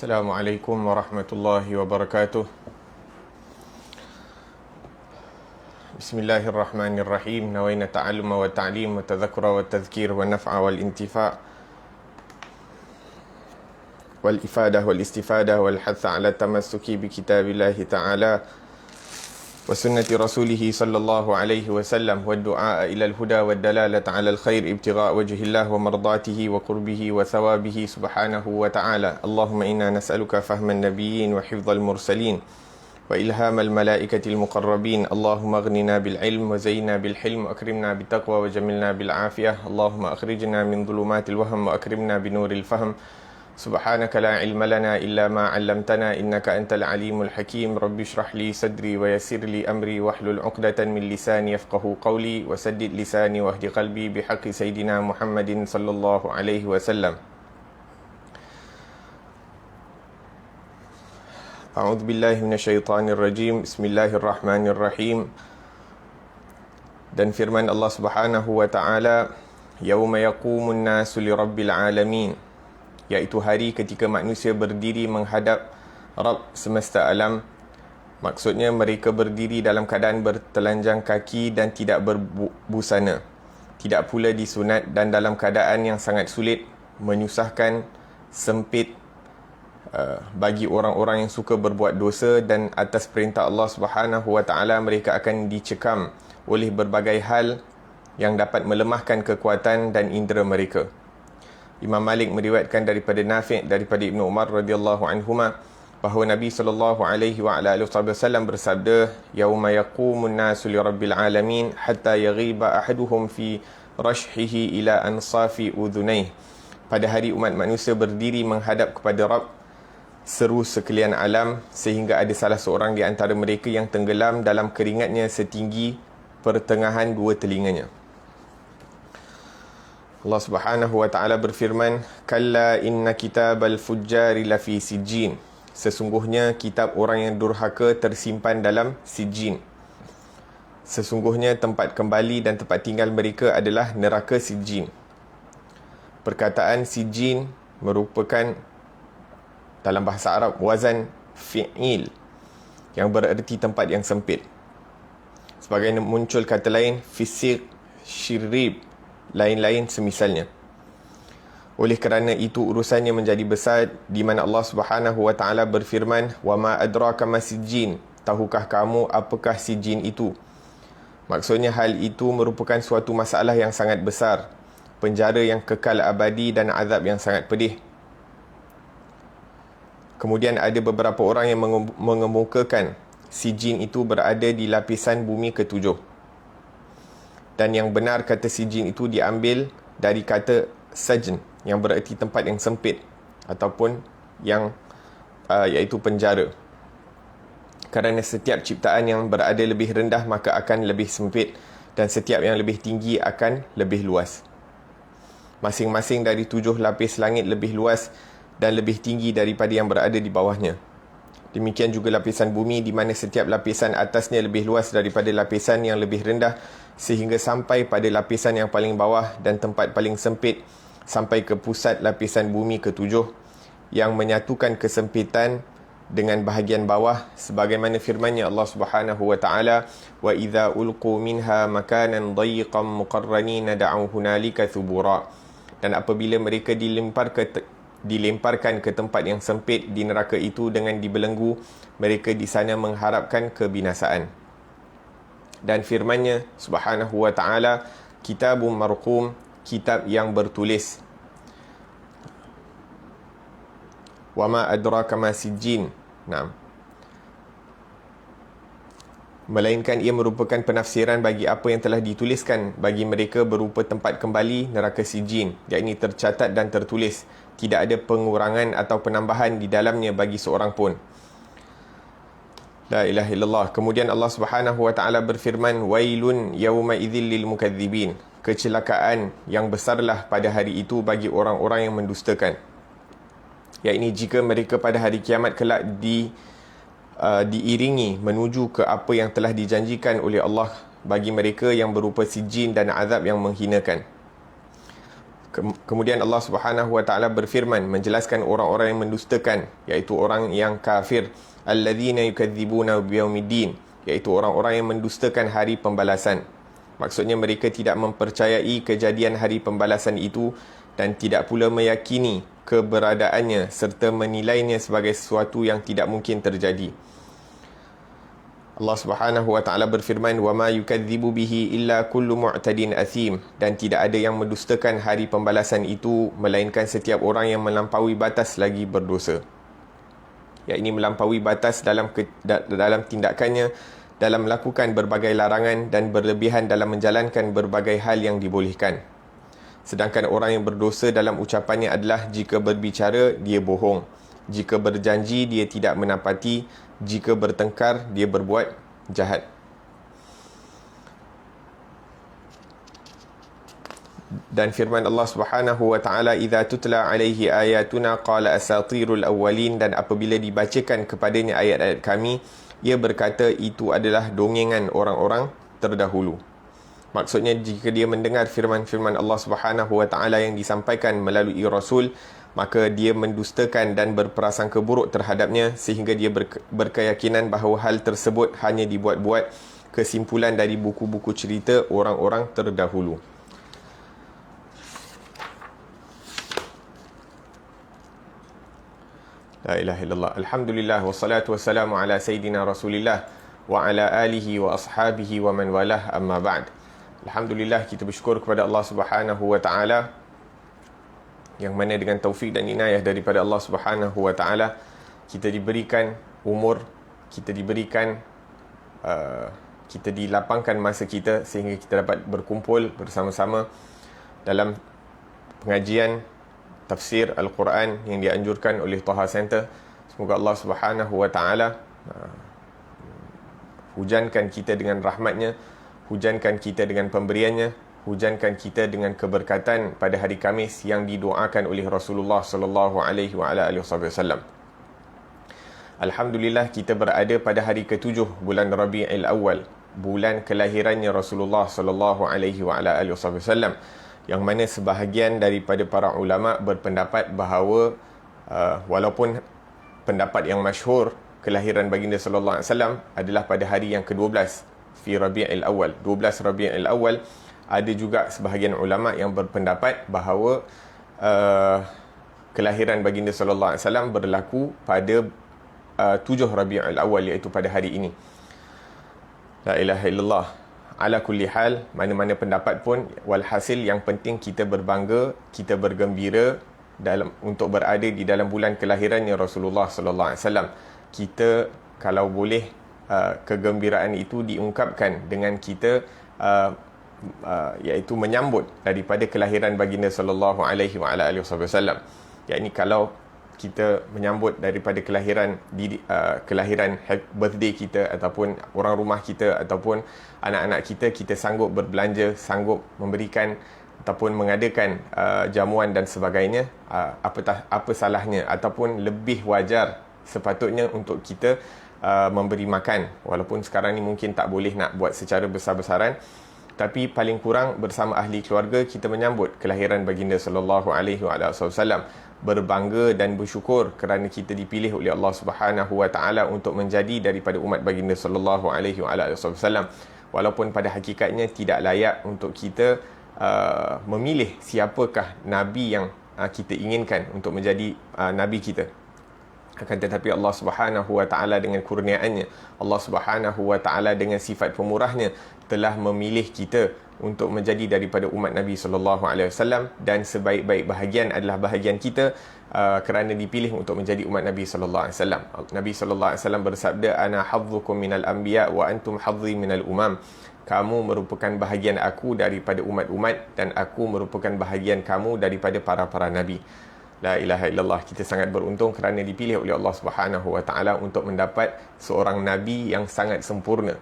Assalamualaikum warahmatullahi wabarakatuh. Bismillahirrahmanirrahim. Nawaina ta'alluma wa ta'lim wa tadhakura wa tadhkir wa naf'a wal intifa' wal ifadah wal istifadah wal hatha ala tamassuki bi kitabillahi ta'ala wa sunnati rasulihi sallallahu alaihi wasallam wa du'a ila al-huda wa dalalata ala al-khair ibtigha' wajhillah wa mardatihi wa qurbihi wa thawabihi subhanahu wa ta'ala. Allahumma inna nas'aluka fahman nabiyyin wa hifdhal mursalin wa ilhamal malaikatil muqarrabin. Allahumma aghnina bil ilm wa zayyina bil hilm wa akrimna bit taqwa wa jamilna bil afiyah. Allahumma akhrijna min dhulumatil wahm wa akrimna binuril fahm. Subhanaka la ilma lana illa ma 'allamtana innaka antal alimul hakim. Rabbi shrah li sadri wa yassir li amri wahlul 'uqdatan min lisani yafqahu qawli wa saddid lisani wahdi qalbi bihaqqi sayidina Muhammadin sallallahu alaihi wasallam. A'udzu billahi minasyaitonir rajim. Bismillahirrahmanirrahim. Dan firman Allah Subhanahu wa taala, yauma yaqumun nasu lirabbil alamin, iaitu hari ketika manusia berdiri menghadap Rabb semesta alam. Maksudnya mereka berdiri dalam keadaan bertelanjang kaki dan tidak berbusana, tidak pula disunat, dan dalam keadaan yang sangat sulit, menyusahkan, sempit bagi orang-orang yang suka berbuat dosa, dan atas perintah Allah Subhanahu wa taala mereka akan dicekam oleh berbagai hal yang dapat melemahkan kekuatan dan indera mereka. Imam Malik meriwayatkan daripada Nafi' daripada Ibnu Umar radhiyallahu anhuma bahawa Nabi sallallahu alaihi wa ala alihi wasallam bersabda, yauma yaqumun nasu lirabbil alamin hatta yaghiba ahaduhum fi rashhihi ila ansafi udhunayh. Pada hari umat manusia berdiri menghadap kepada Rabb seru sekalian alam, sehingga ada salah seorang di antara mereka yang tenggelam dalam keringatnya setinggi pertengahan dua telinganya. Allah Subhanahu wa taala berfirman, kalla inna kitabal fujjari lafi sijjin. Sesungguhnya kitab orang yang durhaka tersimpan dalam sijjin. Sesungguhnya tempat kembali dan tempat tinggal mereka adalah neraka sijjin. Perkataan sijjin merupakan dalam bahasa Arab wazan fi'il yang bererti tempat yang sempit. Sebagaimana muncul kata lain fisik, syirib, lain-lain semisalnya. Oleh kerana itu urusannya menjadi besar, di mana Allah Subhanahu wa taala berfirman, wa ma adraka ma sijjin, tahukah kamu apakah sijjin itu? Maksudnya hal itu merupakan suatu masalah yang sangat besar, penjara yang kekal abadi dan azab yang sangat pedih. Kemudian ada beberapa orang yang mengemukakan sijjin itu berada di lapisan bumi ketujuh. Dan yang benar kata sijjin itu diambil dari kata sajn, yang bererti tempat yang sempit ataupun yang iaitu penjara. Kerana setiap ciptaan yang berada lebih rendah maka akan lebih sempit, dan setiap yang lebih tinggi akan lebih luas. Masing-masing dari 7 lapis langit lebih luas dan lebih tinggi daripada yang berada di bawahnya. Demikian juga lapisan bumi, di mana setiap lapisan atasnya lebih luas daripada lapisan yang lebih rendah, sehingga sampai pada lapisan yang paling bawah dan tempat paling sempit, sampai ke pusat lapisan bumi ketujuh, yang menyatukan kesempitan dengan bahagian bawah, sebagaimana firman-Nya Allah Subhanahu wa taala, wa idza ulqu minha makanan dayiqan muqarranina da'u hunalika thubura. Dan apabila mereka dilemparkan ke tempat yang sempit di neraka itu dengan dibelenggu, mereka di sana mengharapkan kebinasaan. Dan firman-Nya Subhanahu wa taala, kitabun marqum, kitab yang bertulis. Wa ma adraka ma sijjin. Naam. Melainkan ia merupakan penafsiran bagi apa yang telah dituliskan bagi mereka berupa tempat kembali neraka sijjin, yakni tercatat dan tertulis, tidak ada pengurangan atau penambahan di dalamnya bagi seorang pun. La ilaha illallah. Kemudian Allah Subhanahu wa taala berfirman, wailun yauma idzil lil mukadzibin. Kecelakaan yang besarlah pada hari itu bagi orang-orang yang mendustakan. Yakni jika mereka pada hari kiamat kelak diiringi menuju ke apa yang telah dijanjikan oleh Allah bagi mereka yang berupa sijjin dan azab yang menghinakan. Kemudian Allah Subhanahu wa taala berfirman menjelaskan orang-orang yang mendustakan, iaitu orang yang kafir, alladzina yukadzibuna biyaumiddin, iaitu orang-orang yang mendustakan hari pembalasan. Maksudnya mereka tidak mempercayai kejadian hari pembalasan itu dan tidak pula meyakini keberadaannya serta menilainya sebagai sesuatu yang tidak mungkin terjadi. Allah Subhanahu wa taala berfirman, "Wa ma yukadzibu bihi illa kullu mu'tadin athim," dan tidak ada yang mendustakan hari pembalasan itu melainkan setiap orang yang melampaui batas lagi berdosa. Yakni melampaui batas dalam tindakannya, dalam melakukan berbagai larangan dan berlebihan dalam menjalankan berbagai hal yang dibolehkan. Sedangkan orang yang berdosa dalam ucapannya adalah jika berbicara dia bohong, jika berjanji dia tidak menepati, jika bertengkar dia berbuat jahat. Dan firman Allah Subhanahu wa taala, "Idza tutla alaihi ayatuna qala asatirul awwalin," dan apabila dibacakan kepadanya ayat-ayat kami, ia berkata itu adalah dongengan orang-orang terdahulu. Maksudnya jika dia mendengar firman-firman Allah Subhanahu wa taala yang disampaikan melalui rasul, maka dia mendustakan dan berprasangka buruk terhadapnya sehingga dia berkeyakinan bahawa hal tersebut hanya dibuat-buat kesimpulan dari buku-buku cerita orang-orang terdahulu. La ilaha illallah. Alhamdulillah wassalatu wassalamu ala sayyidina Rasulillah wa ala alihi wa ashabihi wa man walah, amma ba'd. Alhamdulillah, kita bersyukur kepada Allah Subhanahu wa taala yang mana dengan taufik dan inayah daripada Allah Subhanahu wa taala kita diberikan umur, kita diberikan kita dilapangkan masa kita sehingga kita dapat berkumpul bersama-sama dalam pengajian tafsir Al-Quran yang dianjurkan oleh Taha Center. Semoga Allah Subhanahu wa taala hujankan kita dengan rahmatnya, hujankan kita dengan pemberiannya, hujankan kita dengan keberkatan pada hari Khamis yang didoakan oleh Rasulullah sallallahu alaihi wasallam. Alhamdulillah, kita berada pada hari ke-7 bulan Rabiul Awal, bulan kelahirannya Rasulullah sallallahu alaihi wasallam, yang mana sebahagian daripada para ulama berpendapat bahawa walaupun pendapat yang masyhur kelahiran baginda sallallahu alaihi wasallam adalah pada hari yang ke-12 fi Rabiul Awal, 12 Rabiul Awal, ada juga sebahagian ulama yang berpendapat bahawa kelahiran baginda sallallahu alaihi wasallam berlaku pada 7 Rabiul Awal, iaitu pada hari ini. La ilaha illallah. Ala kulli hal, mana-mana pendapat pun, walhasil yang penting kita berbangga, kita bergembira untuk berada di dalam bulan kelahirannya Rasulullah sallallahu alaihi wasallam. Kita kalau boleh kegembiraan itu diungkapkan dengan kita iaitu menyambut daripada kelahiran baginda sallallahu alaihi wasallam. Yakni kalau kita menyambut daripada kelahiran birthday kita ataupun orang rumah kita ataupun anak-anak kita, kita sanggup berbelanja, sanggup memberikan ataupun mengadakan jamuan dan sebagainya, apa salahnya ataupun lebih wajar sepatutnya untuk kita memberi makan, walaupun sekarang ni mungkin tak boleh nak buat secara besar-besaran, tapi paling kurang bersama ahli keluarga kita menyambut kelahiran baginda sallallahu alaihi wasallam, berbangga dan bersyukur kerana kita dipilih oleh Allah Subhanahu wa taala untuk menjadi daripada umat baginda sallallahu alaihi wasallam, walaupun pada hakikatnya tidak layak untuk kita memilih siapakah nabi yang kita inginkan untuk menjadi nabi kita. Akan tetapi Allah Subhanahu wa taala dengan kurniaannya, Allah Subhanahu wa taala dengan sifat pemurahnya telah memilih kita untuk menjadi daripada umat Nabi sallallahu alaihi wasallam, dan sebaik-baik bahagian adalah bahagian kita kerana dipilih untuk menjadi umat Nabi sallallahu alaihi wasallam. Nabi sallallahu alaihi wasallam bersabda, "Ana hadzukum minal anbiya wa antum hadzi minal umam." Kamu merupakan bahagian aku daripada umat-umat dan aku merupakan bahagian kamu daripada para nabi. La ilaha illallah. Kita sangat beruntung kerana dipilih oleh Allah Subhanahu wa taala untuk mendapat seorang nabi yang sangat sempurna,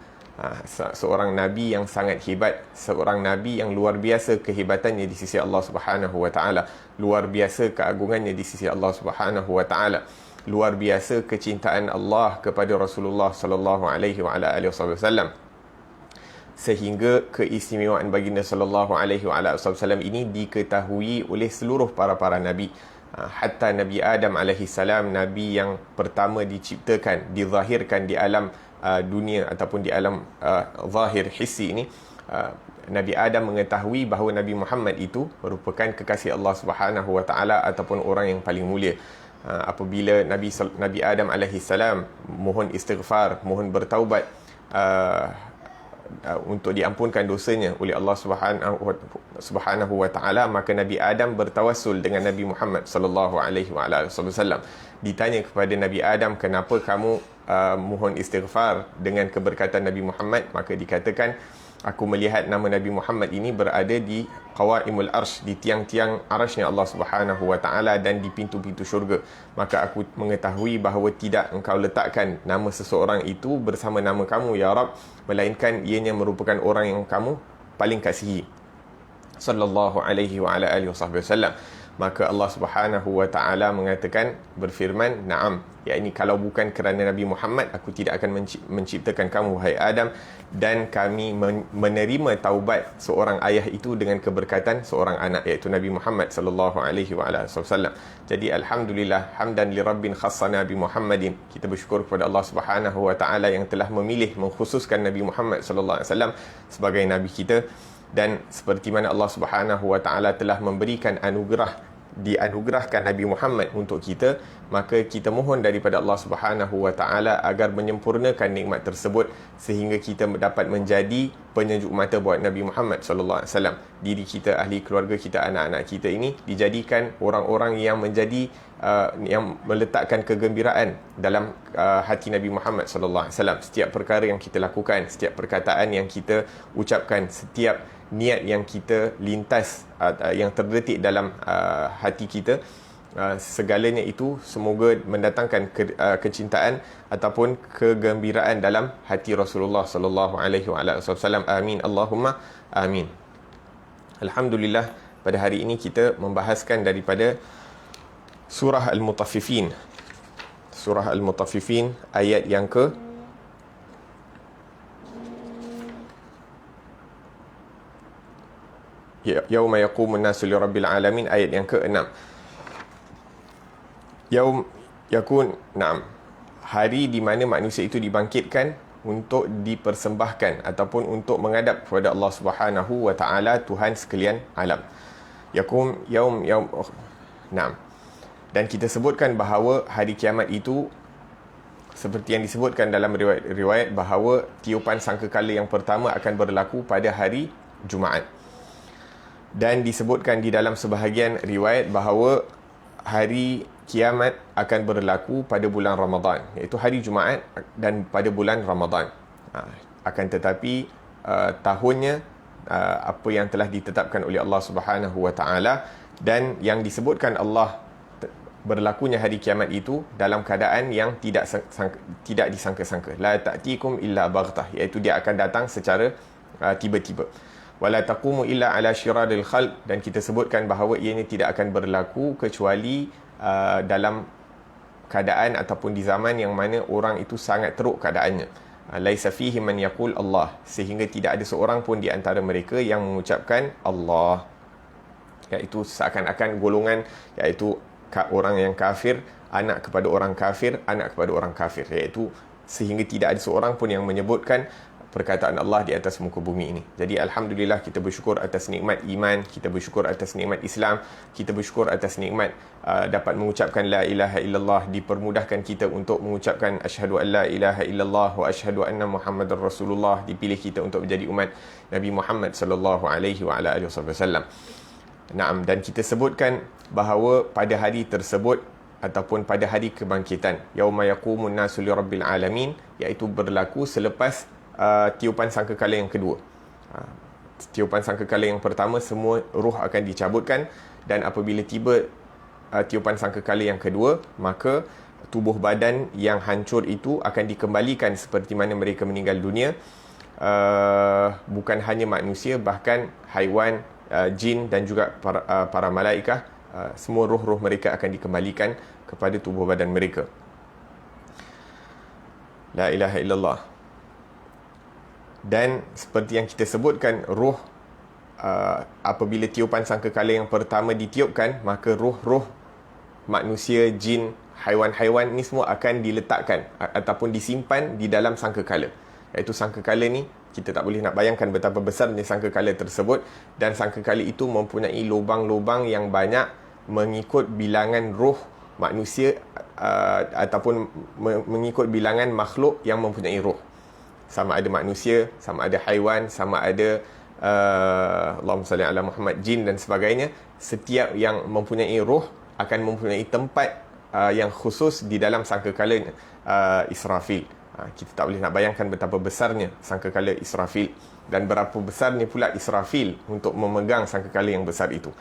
seorang nabi yang sangat hebat, seorang nabi yang luar biasa kehebatannya di sisi Allah Subhanahu wa taala, luar biasa keagungannya di sisi Allah Subhanahu wa taala, luar biasa kecintaan Allah kepada Rasulullah sallallahu alaihi wasallam. sehingga keistimewaan baginda sallallahu alaihi wasallam ini diketahui oleh seluruh para nabi. Hatta Nabi Adam alaihi salam, nabi yang pertama diciptakan, dizahirkan di alam dunia ataupun di alam zahir hissi ini, Nabi Adam mengetahui bahawa Nabi Muhammad itu merupakan kekasih Allah Subhanahu wa taala ataupun orang yang paling mulia. Apabila Nabi Adam alaihi salam mohon istighfar, mohon bertaubat untuk diampunkan dosanya oleh Allah Subhanahu wa taala, maka Nabi Adam bertawassul dengan Nabi Muhammad sallallahu alaihi wasallam. Ditanya kepada Nabi Adam, kenapa kamu mohon istighfar dengan keberkatan Nabi Muhammad? Maka dikatakan, aku melihat nama Nabi Muhammad ini berada di qawaimul arsh, di tiang-tiang arshnya Allah Subhanahu wa taala dan di pintu-pintu syurga. Maka aku mengetahui bahawa tidak engkau letakkan nama seseorang itu bersama nama kamu ya Rabb, melainkan ianya merupakan orang yang kamu paling kasihi. Sallallahu alaihi wa ala alihi wasallam. Maka Allah Subhanahu wa taala mengatakan, berfirman, na'am, yakni kalau bukan kerana Nabi Muhammad, aku tidak akan menciptakan kamu wahai Adam, dan kami menerima taubat seorang ayah itu dengan keberkatan seorang anak, iaitu Nabi Muhammad sallallahu alaihi wasallam. Jadi alhamdulillah, hamdan li rabbin khassana bi Muhammadin. Kita bersyukur kepada Allah Subhanahu wa taala yang telah memilih, mengkhususkan Nabi Muhammad sallallahu alaihi wasallam sebagai nabi kita. Dan seperti mana Allah Subhanahu wa taala telah memberikan dianugerahkan Nabi Muhammad untuk kita, maka kita mohon daripada Allah Subhanahu wa taala agar menyempurnakan nikmat tersebut sehingga kita dapat menjadi penyejuk mata buat Nabi Muhammad sallallahu alaihi wasallam. Diri kita, ahli keluarga kita, anak-anak kita ini dijadikan orang-orang yang menjadi yang meletakkan kegembiraan dalam hati Nabi Muhammad sallallahu alaihi wasallam. Setiap perkara yang kita lakukan, setiap perkataan yang kita ucapkan, setiap niat yang kita lintas, yang terdetik dalam hati kita, segalanya itu semoga mendatangkan kecintaan ataupun kegembiraan dalam hati Rasulullah sallallahu alaihi wasallam. Amin, Allahumma amin. Alhamdulillah, pada hari ini kita membahaskan daripada surah Al-Mutaffifin. Surah Al-Mutaffifin ayat yang ke Yauma yaqumun nasu li rabbil alamin, ayat yang ke-6. Yaum yakun, na'am, hari di mana manusia itu dibangkitkan untuk dipersembahkan ataupun untuk menghadap kepada Allah Subhanahu wa taala, Tuhan sekalian alam. Yakum yaum na'am. Dan kita sebutkan bahawa hari kiamat itu seperti yang disebutkan dalam riwayat bahawa tiupan sangkakala yang pertama akan berlaku pada hari Jumaat. Dan disebutkan di dalam sebahagian riwayat bahawa hari kiamat akan berlaku pada bulan Ramadan, iaitu hari Jumaat dan pada bulan Ramadan. Akan tetapi tahunnya apa yang telah ditetapkan oleh Allah Subhanahu wa taala, dan yang disebutkan Allah berlakunya hari kiamat itu dalam keadaan yang tidak disangka-sangka. La ta'tikum illa baghtah, iaitu dia akan datang secara tiba-tiba. Wala taqumu illa ala syiradil khalq, dan kita sebutkan bahawa ianya tidak akan berlaku kecuali dalam keadaan ataupun di zaman yang mana orang itu sangat teruk keadaannya. Laisa fihi man yaqul Allah, sehingga tidak ada seorang pun di antara mereka yang mengucapkan Allah, iaitu seakan-akan golongan, iaitu orang yang kafir, anak kepada orang kafir, anak kepada orang kafir, iaitu sehingga tidak ada seorang pun yang menyebutkan perkataan Allah di atas muka bumi ini. Jadi alhamdulillah, kita bersyukur atas nikmat iman, kita bersyukur atas nikmat Islam, kita bersyukur atas nikmat dapat mengucapkan la ilaha illallah, dipermudahkan kita untuk mengucapkan asyhadu an la ilaha illallah wa asyhadu anna Muhammadar Rasulullah, dipilih kita untuk menjadi umat Nabi Muhammad sallallahu alaihi wa ala alihi wasallam. Naam, dan kita sebutkan bahawa pada hari tersebut ataupun pada hari kebangkitan, yauma yaqumun nasu li rabbil alamin, iaitu berlaku selepas tiupan sangkakala yang kedua. Tiupan sangkakala yang pertama, semua ruh akan dicabutkan, dan apabila tiba tiupan sangkakala yang kedua, maka tubuh badan yang hancur itu akan dikembalikan seperti mana mereka meninggal dunia. Bukan hanya manusia, bahkan haiwan, jin dan juga para malaikah, semua roh-roh mereka akan dikembalikan kepada tubuh badan mereka. La ilaha illallah. Dan seperti yang kita sebutkan, roh apabila tiupan sangkakala yang pertama ditiupkan, maka roh-roh manusia, jin, haiwan-haiwan ni semua akan diletakkan ataupun disimpan di dalam sangkakala. Iaitu sangkakala ni, kita tak boleh nak bayangkan betapa besarnya sangkakala tersebut, dan sangkakala itu mempunyai lubang-lubang yang banyak mengikut bilangan roh manusia ataupun mengikut bilangan makhluk yang mempunyai roh. Sama ada manusia, sama ada haiwan, sama ada Allahumma salli ala Muhammad, jin dan sebagainya. Setiap yang mempunyai roh akan mempunyai tempat yang khusus di dalam sangkakala Israfil. Kita tak boleh nak bayangkan betapa besarnya sangkakala Israfil, dan berapa besarnya pula Israfil untuk memegang sangkakala yang besar itu.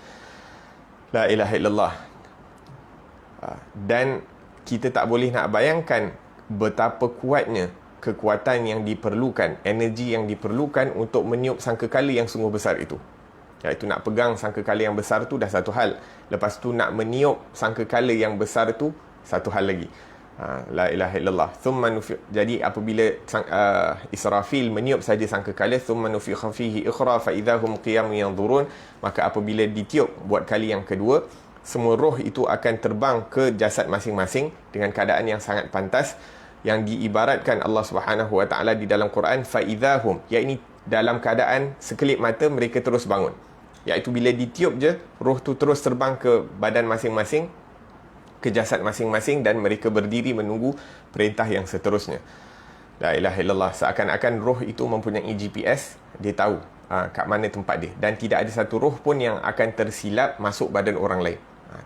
La ilaha illallah. Dan kita tak boleh nak bayangkan betapa kuatnya kekuatan yang diperlukan, energi yang diperlukan untuk meniup sangkakala yang sungguh besar itu. Iaitu nak pegang sangkakala yang besar tu dah satu hal, lepas tu nak meniup sangkakala yang besar tu satu hal lagi. La ilaha illallah. Jadi apabila Israfil meniup saja sangkakala, thumma nufikha fihi ukhra fa idahum qiyamun yanzurun, maka apabila ditiup buat kali yang kedua, semua roh itu akan terbang ke jasad masing-masing dengan keadaan yang sangat pantas, yang diibaratkan Allah Subhanahu Wa Taala di dalam Quran fa idahum, iaitu dalam keadaan sekelip mata mereka terus bangun. Iaitu bila ditiup je, roh tu terus terbang ke badan masing-masing, ke jasad masing-masing, dan mereka berdiri menunggu perintah yang seterusnya. La ilaha illallah. Seakan-akan roh itu mempunyai GPS, dia tahu kat mana tempat dia, dan tidak ada satu roh pun yang akan tersilap masuk badan orang lain.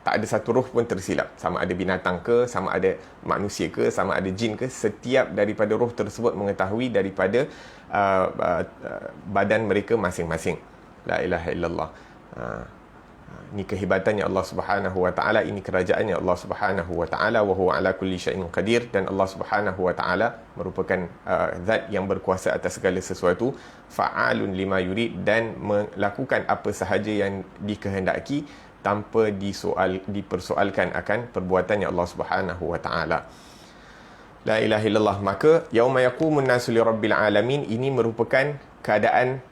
Tak ada satu roh pun tersilap, sama ada binatang ke, sama ada manusia ke, sama ada jin ke. Setiap daripada roh tersebut mengetahui daripada badan mereka masing-masing. La ilaha illallah. Ini kehebatannya Allah Subhanahu Wa Taala, ini kerajaannya Allah Subhanahu Wa Taala, wa huwa ala kulli syai'in qadir. Dan Allah Subhanahu Wa Taala merupakan zat yang berkuasa atas segala sesuatu, fa'alun lima yurid, dan melakukan apa sahaja yang dikehendaki tanpa dipersoalkan akan perbuatannya Allah Subhanahu Wa Taala. La ilaha illallah. Maka yauma yaqumun nasu li rabbil alamin, ini merupakan keadaan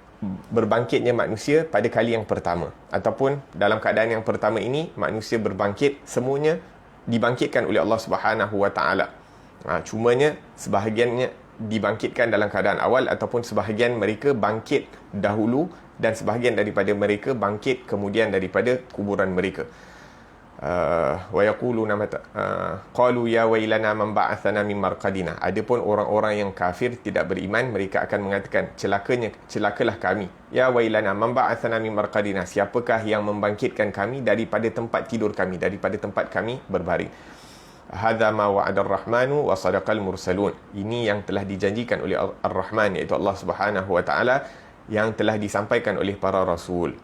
berbangkitnya manusia pada kali yang pertama, ataupun dalam keadaan yang pertama ini manusia berbangkit, semuanya dibangkitkan oleh Allah Subhanahu Wa Taala. Cumanya sebahagiannya dibangkitkan dalam keadaan awal, ataupun sebahagian mereka bangkit dahulu dan sebahagian daripada mereka bangkit kemudian daripada kuburan mereka. Wa yaquluna qalu ya wailana man ba'athana min marqadina. Adapun orang-orang yang kafir tidak beriman, mereka akan mengatakan, celakalah kami. Ya wailana man ba'athana min marqadina, siapakah yang membangkitkan kami daripada tempat tidur kami, daripada tempat kami berbaring. Hadza ma wa'ada ar-rahmanu wa sadaqal mursalun. Ini yang telah dijanjikan oleh Ar-Rahman, iaitu Allah Subhanahu Wa Taala, yang telah disampaikan oleh para rasul.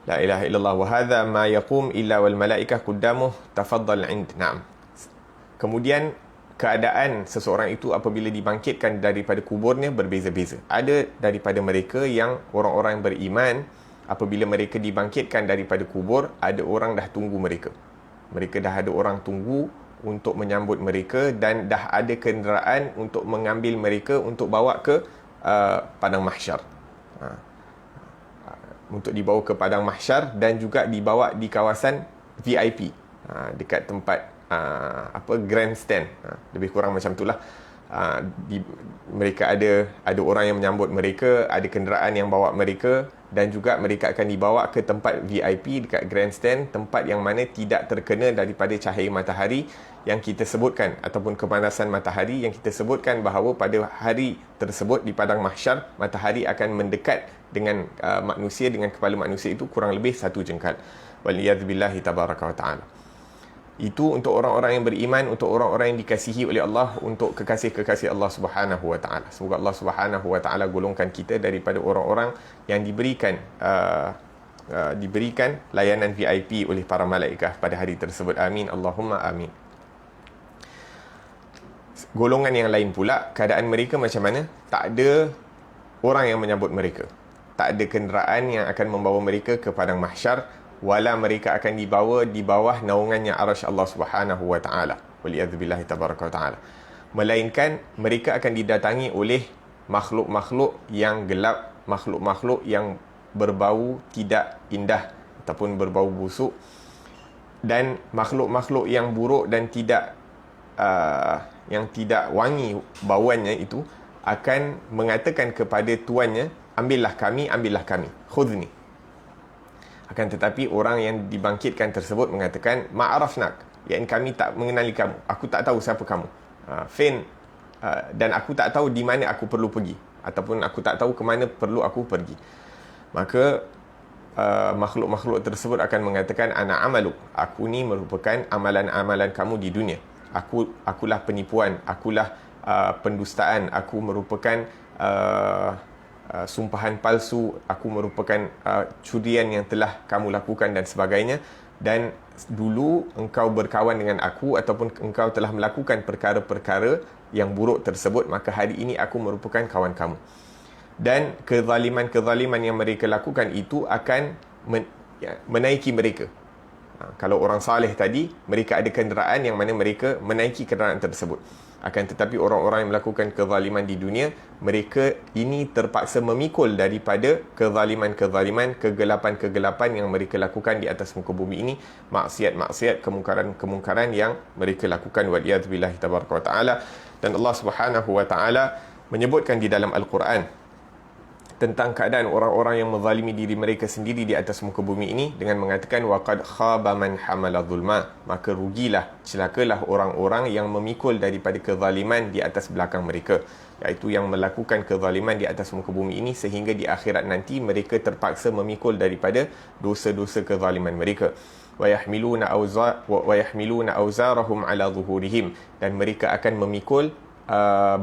La ilaha illallah. Wa hadza ma yaqum illa wal malaikah quddamuh tafaddal 'ind. Naam. Kemudian keadaan seseorang itu apabila dibangkitkan daripada kuburnya berbeza-beza. Ada daripada mereka yang orang-orang yang beriman, apabila mereka dibangkitkan daripada kubur, ada orang dah tunggu mereka. Mereka dah ada orang tunggu untuk menyambut mereka, dan dah ada kenderaan untuk mengambil mereka untuk bawa ke padang mahsyar. Untuk dibawa ke padang mahsyar, dan juga dibawa di kawasan VIP, dekat tempat grandstand, lebih kurang macam itulah. Mereka ada orang yang menyambut mereka, ada kenderaan yang bawa mereka, dan juga mereka akan dibawa ke tempat VIP dekat grandstand, tempat yang mana tidak terkena daripada cahaya matahari yang kita sebutkan, ataupun kepanasan matahari yang kita sebutkan bahawa pada hari tersebut di padang mahsyar, matahari akan mendekat dengan manusia, dengan kepala manusia itu kurang lebih 1 jengkal. Waliyadzubillahi tabaraka wa ta'ala. Itu untuk orang-orang yang beriman, untuk orang-orang yang dikasihi oleh Allah, untuk kekasih-kekasih Allah Subhanahu Wa Ta'ala. Semoga Allah Subhanahu Wa Ta'ala golongkan kita daripada orang-orang yang diberikan layanan VIP oleh para malaikat pada hari tersebut. Amin. Allahumma amin. Golongan yang lain pula, keadaan mereka macam mana? Tak ada orang yang menyambut mereka. Tak ada kenderaan yang akan membawa mereka ke padang mahsyar, wala mereka akan dibawa di bawah naungannya arasy Allah Subhanahu Wa Taala. Waliyadzubillahi tabaraka wa taala. melainkan mereka akan didatangi oleh makhluk-makhluk yang gelap, makhluk-makhluk yang berbau tidak indah ataupun berbau busuk, dan makhluk-makhluk yang buruk dan yang tidak wangi bauannya itu akan mengatakan kepada tuannya, ambillah kami, khudni. Akan tetapi orang yang dibangkitkan tersebut mengatakan, ma'arafnak, yang kami tak mengenali kamu, aku tak tahu siapa kamu, dan aku tak tahu di mana aku perlu pergi, ataupun aku tak tahu ke mana perlu aku pergi. Maka makhluk-makhluk tersebut akan mengatakan, ana amaluk, aku ni merupakan amalan-amalan kamu di dunia. Akulah penipuan, akulah pendustaan, aku merupakan sumpahan palsu, aku merupakan curian yang telah kamu lakukan dan sebagainya. Dan dulu engkau berkawan dengan aku ataupun engkau telah melakukan perkara-perkara yang buruk tersebut, maka hari ini aku merupakan kawan kamu. Dan kezaliman-kezaliman yang mereka lakukan itu akan menaiki mereka. Kalau orang saleh tadi, mereka ada kenderaan yang mana mereka menaiki kenderaan tersebut. Akan tetapi orang-orang yang melakukan kezaliman di dunia, mereka ini terpaksa memikul daripada kezaliman-kezaliman, kegelapan-kegelapan yang mereka lakukan di atas muka bumi ini, maksiat-maksiat, kemungkaran-kemungkaran yang mereka lakukan, waliyadzubillahi tabaraka wa ta'ala. Dan Allah Subhanahu wa ta'ala menyebutkan di dalam Al-Quran tentang keadaan orang-orang yang menzalimi diri mereka sendiri di atas muka bumi ini dengan mengatakan, waqad khaba man hamala zulma, maka rugilah, celakalah orang-orang yang memikul daripada kezaliman di atas belakang mereka, iaitu yang melakukan kezaliman di atas muka bumi ini sehingga di akhirat nanti mereka terpaksa memikul daripada dosa-dosa kezaliman mereka. wa yahmiluna awzarahum ala zuhurihim, dan mereka akan memikul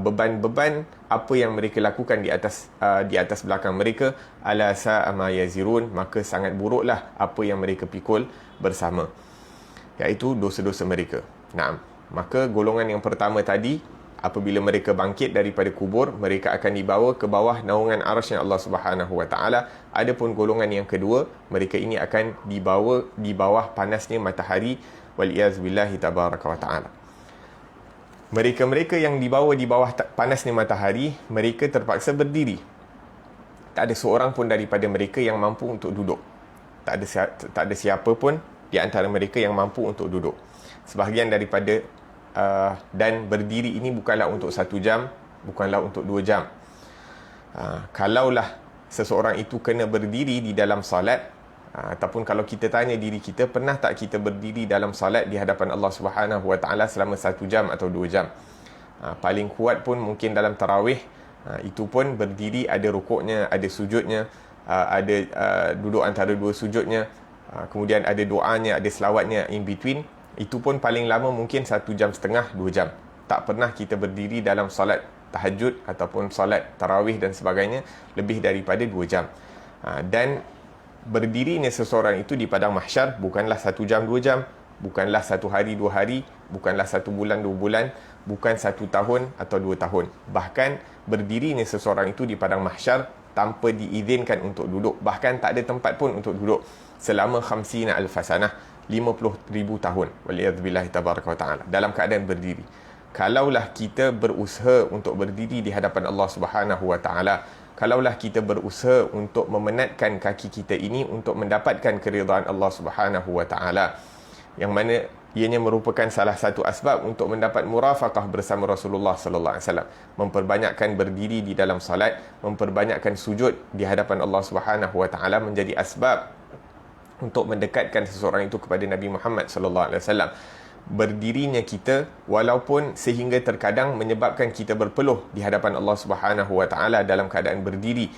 beban-beban apa yang mereka lakukan di atas belakang mereka, ala sa'a ma yazirun, maka sangat buruklah apa yang mereka pikul bersama, iaitu dosa-dosa mereka. Naam, maka golongan yang pertama tadi, apabila mereka bangkit daripada kubur, mereka akan dibawa ke bawah naungan arasy Allah Subhanahu wa taala. Adapun golongan yang kedua, mereka ini akan dibawa di bawah panasnya matahari, wal iyaz billahi tabaraka wa taala. Mereka-mereka yang dibawa di bawah panasnya matahari, mereka terpaksa berdiri. Tak ada seorang pun daripada mereka yang mampu untuk duduk. Tak ada siapa pun di antara mereka yang mampu untuk duduk. Sebahagian daripada dan berdiri ini bukanlah untuk 1 jam, bukanlah untuk 2 jam. Kalaulah seseorang itu kena berdiri di dalam salat, ataupun kalau kita tanya diri kita, pernah tak kita berdiri dalam salat di hadapan Allah Subhanahu wa taala selama 1 jam atau 2 jam? Paling kuat pun mungkin dalam tarawih, itu pun berdiri, ada rukuknya, ada sujudnya, ada duduk antara 2 sujudnya, kemudian ada doanya, ada selawatnya in between. Itu pun paling lama mungkin 1 jam setengah, 2 jam. Tak pernah kita berdiri dalam salat tahajud ataupun salat tarawih dan sebagainya lebih daripada 2 jam. Dan berdirinya seseorang itu di padang mahsyar bukanlah 1 jam 2 jam, bukanlah 1 hari 2 hari, bukanlah 1 bulan 2 bulan, bukan 1 tahun atau 2 tahun. Bahkan berdirinya seseorang itu di padang mahsyar tanpa diizinkan untuk duduk, bahkan tak ada tempat pun untuk duduk, selama 50 alfasanah, 50,000 tahun, waliyadzubillahi tabaraka wa ta'ala, dalam keadaan berdiri. Kalaulah kita berusaha untuk berdiri di hadapan Allah Subhanahu wa ta'ala, kalaulah kita berusaha untuk memenatkan kaki kita ini untuk mendapatkan keridhaan Allah Subhanahu wa taala, yang mana ianya merupakan salah satu asbab untuk mendapat murafaqah bersama Rasulullah sallallahu alaihi wasallam, memperbanyakkan berdiri di dalam salat, memperbanyakkan sujud di hadapan Allah Subhanahu wa taala menjadi asbab untuk mendekatkan seseorang itu kepada Nabi Muhammad sallallahu alaihi wasallam. Berdirinya kita walaupun sehingga terkadang menyebabkan kita berpeluh di hadapan Allah Subhanahu wa taala dalam keadaan berdiri,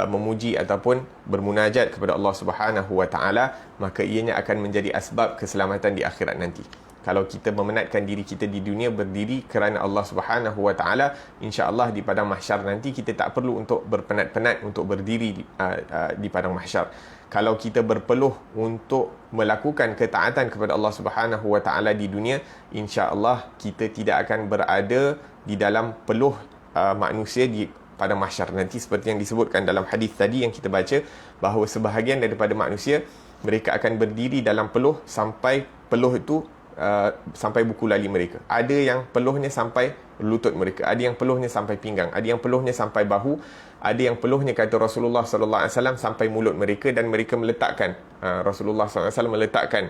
memuji ataupun bermunajat kepada Allah Subhanahu wa taala, maka ianya akan menjadi asbab keselamatan di akhirat nanti. Kalau kita memenatkan diri kita di dunia berdiri kerana Allah Subhanahu wa taala, insya-Allah di padang mahsyar nanti kita tak perlu untuk berpenat-penat untuk berdiri di padang mahsyar. Kalau kita berpeluh untuk melakukan ketaatan kepada Allah Subhanahu wa taala di dunia, insya-Allah kita tidak akan berada di dalam peluh manusia di pada mahsyar nanti, seperti yang disebutkan dalam hadis tadi yang kita baca, bahawa sebahagian daripada manusia mereka akan berdiri dalam peluh sampai peluh itu sampai buku lali mereka. Ada yang peluhnya sampai lutut mereka, ada yang peluhnya sampai pinggang, ada yang peluhnya sampai bahu, ada yang peluhnya, kata Rasulullah sallallahu alaihi wasallam, sampai mulut mereka, dan mereka meletakkan Rasulullah sallallahu alaihi wasallam meletakkan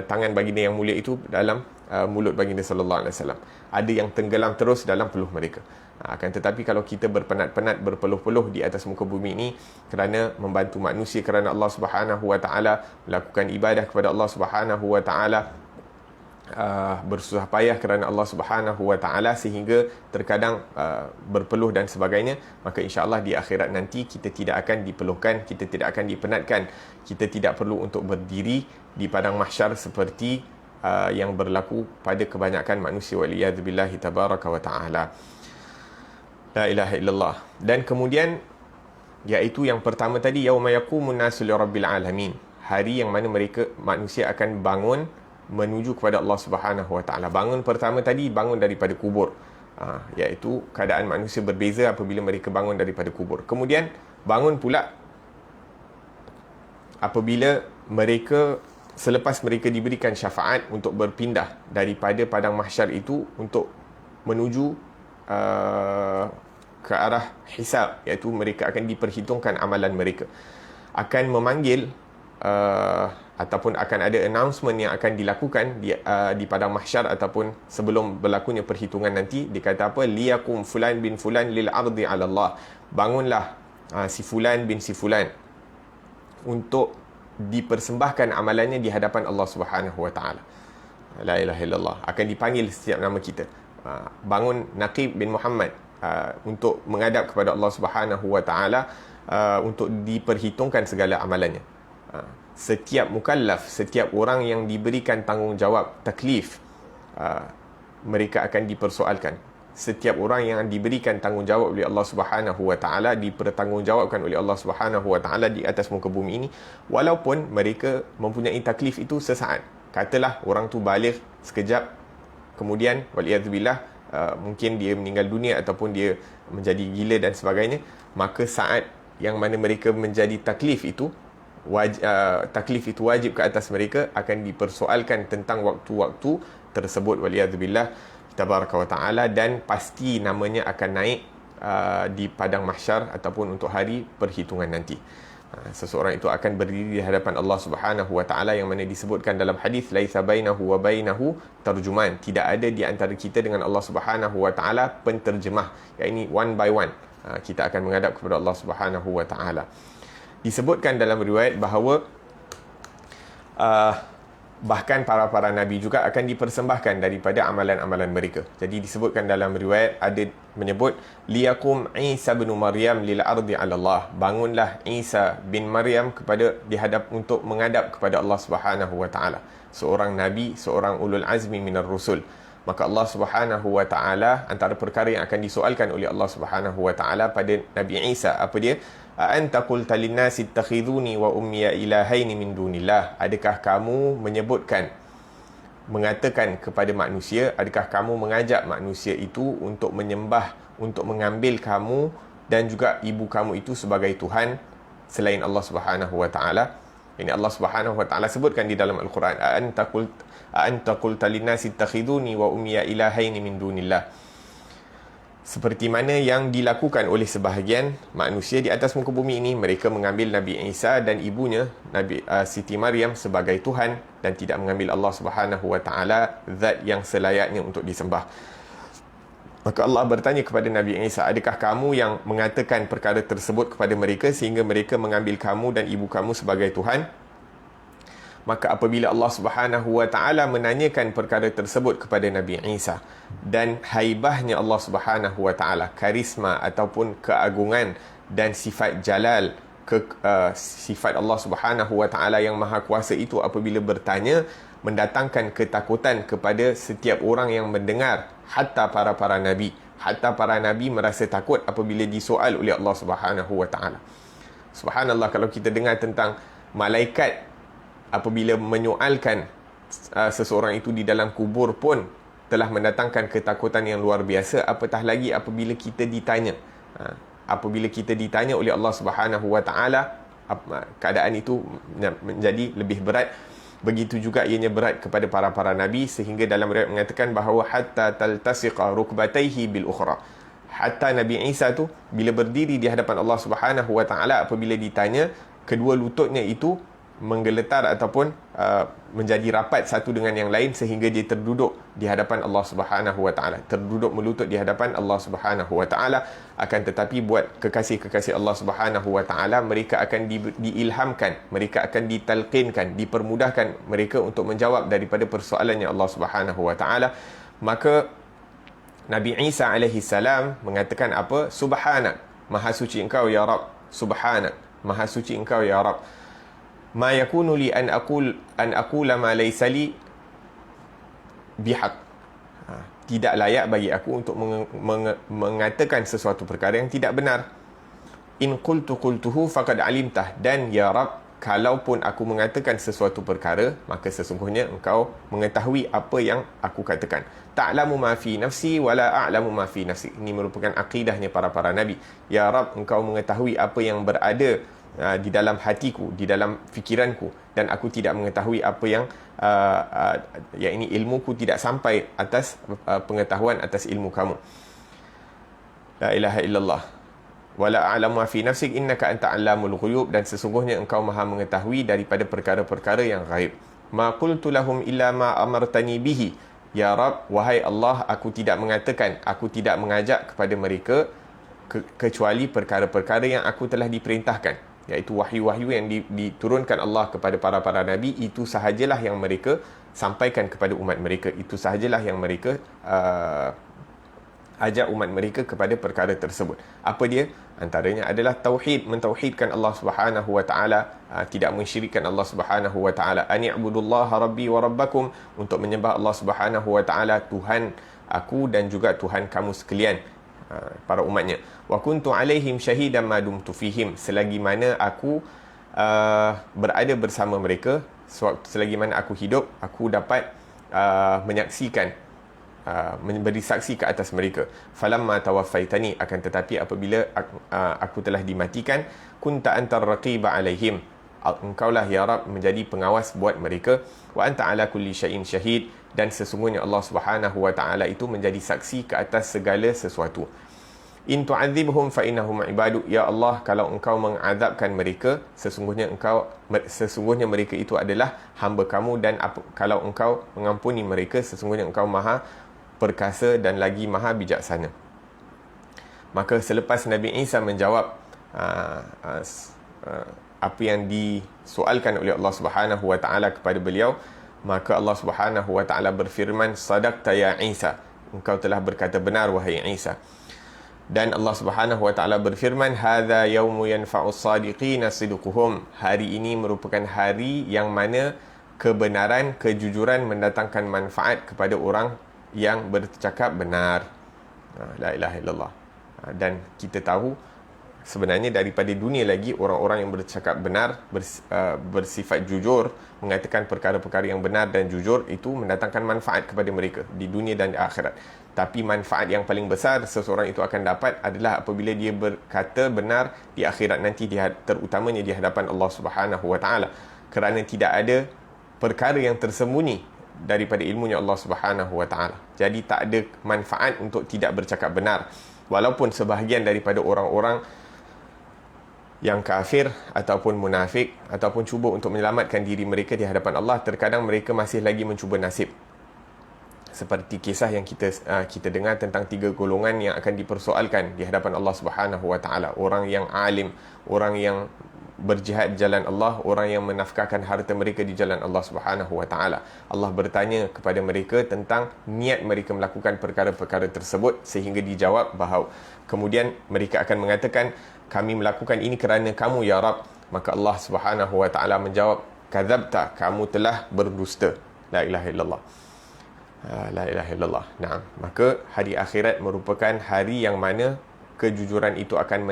tangan baginda yang mulia itu dalam mulut baginda sallallahu alaihi wasallam. Ada yang tenggelam terus dalam peluh mereka. Akan tetapi kalau kita berpenat-penat, berpeluh-peluh di atas muka bumi ini kerana membantu manusia, kerana Allah Subhanahu wa taala, melakukan ibadah kepada Allah Subhanahu wa taala, bersusah payah kerana Allah Subhanahu wa taala, sehingga terkadang berpeluh dan sebagainya, maka insya-Allah di akhirat nanti kita tidak akan dipeluhkan, kita tidak akan dipenatkan, kita tidak perlu untuk berdiri di padang mahsyar seperti yang berlaku pada kebanyakan manusia, waliyadzubillahi tabaraka wa taala. La ilaha illallah. Dan kemudian, iaitu yang pertama tadi, yauma yaqumun nasu lirabbil alamin, hari yang mana manusia akan bangun menuju kepada Allah Subhanahu wa taala. Bangun pertama tadi, bangun daripada kubur, iaitu keadaan manusia berbeza apabila mereka bangun daripada kubur. Kemudian bangun pula apabila mereka, selepas mereka diberikan syafaat untuk berpindah daripada padang mahsyar itu untuk menuju ke arah hisab, iaitu mereka akan diperhitungkan amalan mereka, akan memanggil ataupun akan ada announcement yang akan dilakukan di padang mahsyar ataupun sebelum berlakunya perhitungan nanti. Dikata apa? Liyakum fulan bin fulan lil ardi ala Allah, bangunlah si fulan bin si fulan untuk dipersembahkan amalannya di hadapan Allah Subhanahu wa taala. La ilaha illallah. Akan dipanggil setiap nama kita. Bangun Naqib bin Muhammad untuk menghadap kepada Allah Subhanahu wa taala untuk diperhitungkan segala amalannya. Setiap mukallaf, setiap orang yang diberikan tanggungjawab taklif, mereka akan dipersoalkan. Setiap orang yang diberikan tanggungjawab oleh Allah Subhanahu wa taala, dipertanggungjawabkan oleh Allah Subhanahu wa taala di atas muka bumi ini, walaupun mereka mempunyai taklif itu sesaat. Katalah orang tu baligh sekejap, kemudian waliyadzubillah mungkin dia meninggal dunia ataupun dia menjadi gila dan sebagainya, maka saat yang mana mereka menjadi taklif itu wajib ke atas mereka, akan dipersoalkan tentang waktu-waktu tersebut, waliyadzubillah tabaraka wa ta'ala, dan pasti namanya akan naik di padang mahsyar ataupun untuk hari perhitungan nanti. Seseorang itu akan berdiri di hadapan Allah Subhanahu wa taala, yang mana disebutkan dalam hadis, laisa bainahu wa bainahu tarjuman, tidak ada di antara kita dengan Allah Subhanahu wa taala penterjemah, yakni one by one kita akan menghadap kepada Allah Subhanahu wa taala. Disebutkan dalam riwayat bahawa bahkan para nabi juga akan dipersembahkan daripada amalan-amalan mereka. Jadi disebutkan dalam riwayat, ada menyebut liyakum Isa bin Maryam lil ardi ala Allah, bangunlah Isa bin Maryam untuk menghadap kepada Allah Subhanahu wa taala, seorang nabi, seorang ulul azmi minar rusul. Maka Allah Subhanahu wa taala, antara perkara yang akan disoalkan oleh Allah Subhanahu wa taala pada Nabi Isa, apa dia? Anta qulta linnasi ittakhiduni wa ummiya ilahaini min dunillah, adakah kamu mengatakan kepada manusia, adakah kamu mengajak manusia itu untuk menyembah, untuk mengambil kamu dan juga ibu kamu itu sebagai Tuhan selain Allah Subhanahu wa taala? Ini Allah Subhanahu wa taala sebutkan di dalam Al-Quran, anta qulta linnasi ittakhiduni wa ummiya ilahaini min dunillah. Seperti mana yang dilakukan oleh sebahagian manusia di atas muka bumi ini, mereka mengambil Nabi Isa dan ibunya Nabi Siti Maryam sebagai Tuhan dan tidak mengambil Allah Subhanahu wa taala zat yang selayaknya untuk disembah. Maka Allah bertanya kepada Nabi Isa, adakah kamu yang mengatakan perkara tersebut kepada mereka sehingga mereka mengambil kamu dan ibu kamu sebagai Tuhan? Maka apabila Allah Subhanahu wa taala menanyakan perkara tersebut kepada Nabi Isa, dan haibahnya Allah Subhanahu wa taala, karisma ataupun keagungan dan sifat jalal, sifat Allah Subhanahu wa taala yang maha kuasa itu apabila bertanya, mendatangkan ketakutan kepada setiap orang yang mendengar, hatta para nabi. Hatta para nabi merasa takut apabila disoal oleh Allah Subhanahu wa taala. Subhanallah, kalau kita dengar tentang malaikat apabila menyoalkan seseorang itu di dalam kubur pun telah mendatangkan ketakutan yang luar biasa, apatah lagi apabila kita ditanya. Apabila kita ditanya oleh Allah Subhanahu wa taala, keadaan itu menjadi lebih berat. Begitu juga ianya berat kepada para nabi, sehingga dalam riwayat mengatakan bahawa hatta taltasiqa rukbatayhi bil ukhra. Hatta Nabi Isa tu bila berdiri di hadapan Allah Subhanahu Wa Taala, apabila ditanya, kedua lututnya itu menggeletar ataupun menjadi rapat satu dengan yang lain, sehingga dia terduduk di hadapan Allah Subhanahu Wa Taala, terduduk melutut di hadapan Allah Subhanahu Wa Taala. Akan tetapi buat kekasih-kekasih Allah Subhanahu Wa Taala, mereka akan diilhamkan, mereka akan ditalqinkan, dipermudahkan mereka untuk menjawab daripada persoalannya Allah Subhanahu Wa Taala. Maka Nabi Isa alaihi salam mengatakan apa? Subhanak, maha suci engkau ya Rabb. Subhanak, maha suci engkau ya Rabb. Ma yakunu li an aqula ma laysa li bihaq. Tidak layak bagi aku untuk mengatakan sesuatu perkara yang tidak benar. In qultuhu faqad alimtah. Dan ya Rabb, kalaupun aku mengatakan sesuatu perkara, maka sesungguhnya engkau mengetahui apa yang aku katakan. Ta'lamu ma fi nafsi wala a'lamu ma fi nafsi. Ini merupakan akidahnya para nabi. Ya Rabb, engkau mengetahui apa yang berada di dalam hatiku, di dalam fikiranku, dan aku tidak mengetahui apa yang ini ilmuku tidak sampai atas pengetahuan atas ilmu kamu. La ilaha illallah. Wala a'lamu ma fi nafsik innaka anta 'allamul ghuyub. Dan sesungguhnya engkau maha mengetahui daripada perkara-perkara yang ghaib. Ma qultu lahum illa ma amartani bihi. Ya Rabb, wahai Allah, aku tidak mengatakan, aku tidak mengajak kepada mereka kecuali perkara-perkara yang aku telah diperintahkan, iaitu wahyu-wahyu yang diturunkan Allah kepada para nabi. Itu sahajalah yang mereka sampaikan kepada umat mereka. Itu sahajalah yang mereka ajak umat mereka kepada perkara tersebut. Apa dia? Antaranya adalah tauhid, mentauhidkan Allah Subhanahu Wa Taala, tidak mensyirikkan Allah Subhanahu Wa Taala. Ani'budullaha rabbi wa rabbakum, untuk menyembah Allah Subhanahu Wa Taala, Tuhan aku dan juga Tuhan kamu sekalian, para umatnya. Wa kuntu alaihim syahidan ma dumtu fihim, selagi mana aku berada bersama mereka, selagi mana aku hidup, aku dapat menyaksikan, memberi saksi ke atas mereka. Falamma tawaffaitani, akan tetapi apabila aku telah dimatikan, kunta antar raqiba alaihim, engkaulah ya Rabb menjadi pengawas buat mereka. Wa anta ala kulli syai'in syahid, dan sesungguhnya Allah Subhanahu Wa Taala itu menjadi saksi ke atas segala sesuatu. In tu'adzibhum fa innahum ibadu, ya Allah, kalau engkau mengazabkan mereka, sesungguhnya mereka itu adalah hamba kamu, dan kalau engkau mengampuni mereka, sesungguhnya engkau maha perkasa dan lagi maha bijaksana. Maka selepas Nabi Isa menjawab apa yang disoalkan oleh Allah Subhanahu Wa Taala kepada beliau, maka Allah Subhanahu Wa Taala berfirman, sadaqta ya Isa, engkau telah berkata benar wahai Isa. Dan Allah Subhanahu Wa Taala berfirman, hadza yaumu yanfa'us sadiqina sidquhum, hari ini merupakan hari yang mana kebenaran, kejujuran mendatangkan manfaat kepada orang yang bercakap benar. La ilaha illallah. Dan kita tahu sebenarnya daripada dunia lagi, orang-orang yang bercakap benar, bersifat jujur, mengatakan perkara-perkara yang benar dan jujur, itu mendatangkan manfaat kepada mereka di dunia dan di akhirat. Tapi manfaat yang paling besar seseorang itu akan dapat adalah apabila dia berkata benar di akhirat nanti, terutamanya di hadapan Allah Subhanahu Wa Taala, kerana tidak ada perkara yang tersembunyi daripada ilmunya Allah Subhanahu Wa Taala. Jadi tak ada manfaat untuk tidak bercakap benar. Walaupun sebahagian daripada orang-orang yang kafir ataupun munafik ataupun cuba untuk menyelamatkan diri mereka di hadapan Allah, terkadang mereka masih lagi mencuba nasib. Seperti kisah yang kita dengar tentang 3 golongan yang akan dipersoalkan di hadapan Allah Subhanahu Wa Taala. Orang yang alim, orang yang berjihad di jalan Allah, orang yang menafkahkan harta mereka di jalan Allah Subhanahu Wa Taala. Allah bertanya kepada mereka tentang niat mereka melakukan perkara-perkara tersebut, sehingga dijawab bahawa kemudian mereka akan mengatakan, kami melakukan ini kerana kamu ya Rabb. Maka Allah Subhanahu Wa Taala menjawab, kadzabta, kamu telah berdusta. La ilaha illallah. La ilaha illallah. Naam. Maka hari akhirat merupakan hari yang mana kejujuran itu akan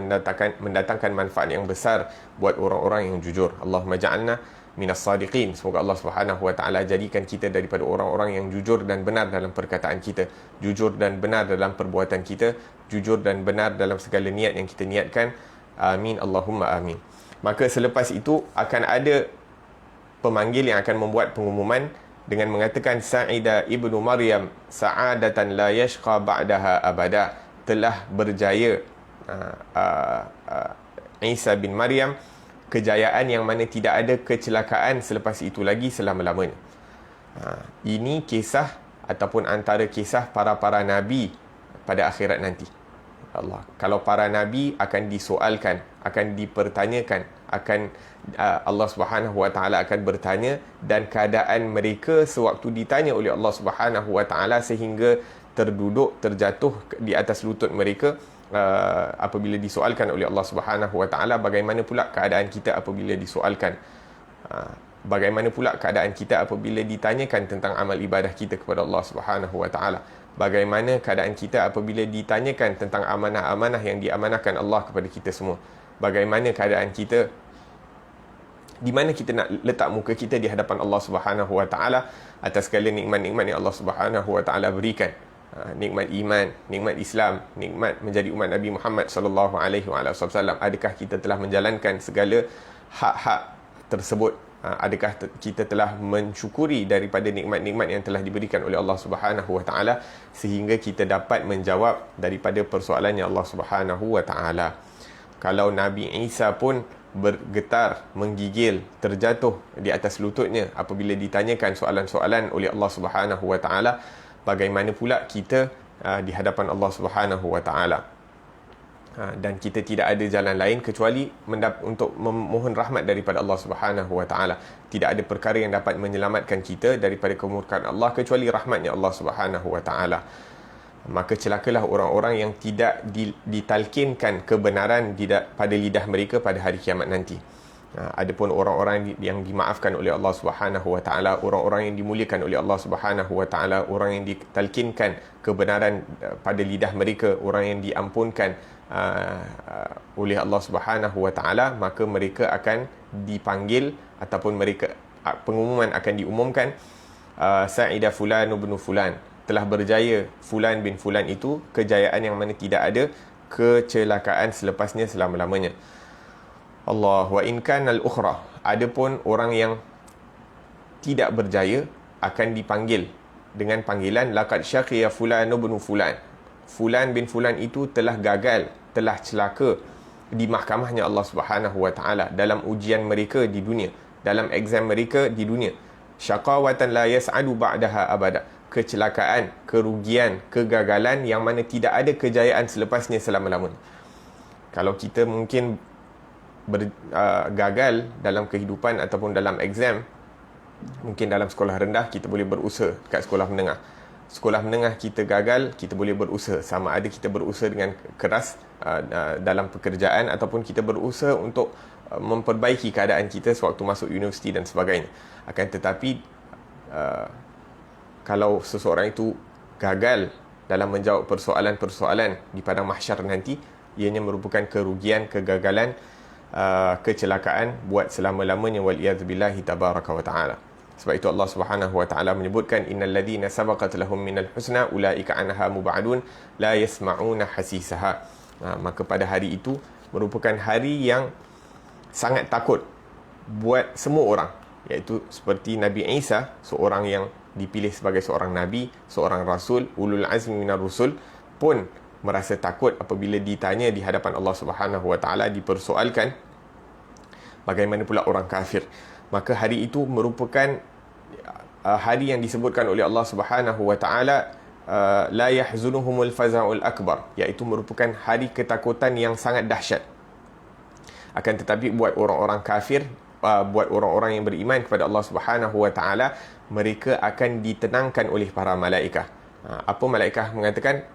mendatangkan manfaat yang besar buat orang-orang yang jujur. Allahumma ja'alna minas sadiqin. Semoga Allah Subhanahu Wa Taala jadikan kita daripada orang-orang yang jujur dan benar dalam perkataan kita, jujur dan benar dalam perbuatan kita, jujur dan benar dalam segala niat yang kita niatkan. Amin Allahumma amin. Maka selepas itu akan ada pemanggil yang akan membuat pengumuman dengan mengatakan Sa'ida ibnu Maryam sa'adatan la yashqa ba'daha abada, telah berjaya Isa bin Maryam kejayaan yang mana tidak ada kecelakaan selepas itu lagi selama-lamanya. Ini kisah ataupun antara kisah para nabi pada akhirat nanti. Allah, kalau para nabi akan disoalkan, akan dipertanyakan, Allah Subhanahu wa taala akan bertanya, dan keadaan mereka sewaktu ditanya oleh Allah Subhanahu wa taala sehingga terduduk, terjatuh di atas lutut mereka apabila disoalkan oleh Allah Subhanahu wa taala. Bagaimana pula keadaan kita apabila disoalkan? Bagaimana pula keadaan kita apabila ditanyakan tentang amal ibadah kita kepada Allah Subhanahu wa taala? Bagaimana keadaan kita apabila ditanyakan tentang amanah-amanah yang diamanahkan Allah kepada kita semua? Bagaimana keadaan kita? Di mana kita nak letak muka kita di hadapan Allah Subhanahu wa taala atas segala nikmat-nikmat yang Allah Subhanahu wa taala berikan? Nikmat iman, nikmat Islam, nikmat menjadi umat Nabi Muhammad sallallahu alaihi wasallam. Adakah kita telah menjalankan segala hak-hak tersebut? Adakah kita telah mensyukuri daripada nikmat-nikmat yang telah diberikan oleh Allah Subhanahu wa taala sehingga kita dapat menjawab daripada persoalannya Allah Subhanahu wa taala? Kalau Nabi Isa pun bergetar, menggigil, terjatuh di atas lututnya apabila ditanyakan soalan-soalan oleh Allah Subhanahu wa taala, bagaimana pula kita di hadapan Allah Subhanahu wa taala? Dan kita tidak ada jalan lain kecuali untuk memohon rahmat daripada Allah Subhanahu wa taala. Tidak ada perkara yang dapat menyelamatkan kita daripada kemurkaan Allah kecuali rahmatnya Allah Subhanahu wa taala. Maka celakalah orang-orang yang tidak ditalkinkan kebenaran pada lidah mereka pada hari kiamat nanti. Adapun orang-orang yang dimaafkan oleh Allah Subhanahu wa taala, orang-orang yang dimuliakan oleh Allah Subhanahu wa taala, orang yang ditalkinkan kebenaran pada lidah mereka, orang yang diampunkan oleh Allah Subhanahu wa taala, maka mereka akan dipanggil ataupun pengumuman akan diumumkan, Sa'ida fulan bin fulan, telah berjaya fulan bin fulan itu kejayaan yang mana tidak ada kecelakaan selepasnya selama-lamanya. Allah wa in kana al-ukhra, adapun orang yang tidak berjaya akan dipanggil dengan panggilan laqad syaqiya fulan bin fulan. Fulan bin fulan itu telah gagal, telah celaka di mahkamahnya Allah Subhanahu wa taala dalam ujian mereka di dunia, dalam exam mereka di dunia. Syaqawatan la yas'adu ba'daha abada, kecelakaan, kerugian, kegagalan yang mana tidak ada kejayaan selepasnya selama-lamanya. Kalau kita mungkin gagal dalam kehidupan ataupun dalam exam, mungkin dalam sekolah rendah kita boleh berusaha kat sekolah menengah. Sekolah menengah kita gagal, kita boleh berusaha, sama ada kita berusaha dengan keras dalam pekerjaan ataupun kita berusaha untuk memperbaiki keadaan kita sewaktu masuk universiti dan sebagainya. Akan tetapi kalau seseorang itu gagal dalam menjawab persoalan-persoalan di padang mahsyar nanti, ianya merupakan kerugian, kegagalan, kecelakaan buat selama-lamanya, waliyadzubillahi tabaraka wa ta'ala. Sebab itu Allah Subhanahu wa taala menyebutkan innal ladzina sabaqat lahum minal husna ulaika anha mub'adun la yasma'una hasisaha. Maka pada hari itu merupakan hari yang sangat takut buat semua orang, iaitu seperti Nabi Isa, seorang yang dipilih sebagai seorang nabi, seorang rasul, ulul azmi minar rusul, pun merasa takut apabila ditanya di hadapan Allah Subhanahu wa taala, dipersoalkan bagaimana pula orang kafir. Maka hari itu merupakan hari yang disebutkan oleh Allah Subhanahu wa taala la yahzunuhumul faza'ul akbar, iaitu merupakan hari ketakutan yang sangat dahsyat. Akan tetapi buat orang-orang kafir, buat orang-orang yang beriman kepada Allah Subhanahu wa taala, mereka akan ditenangkan oleh para malaikat. Apa malaikat mengatakan?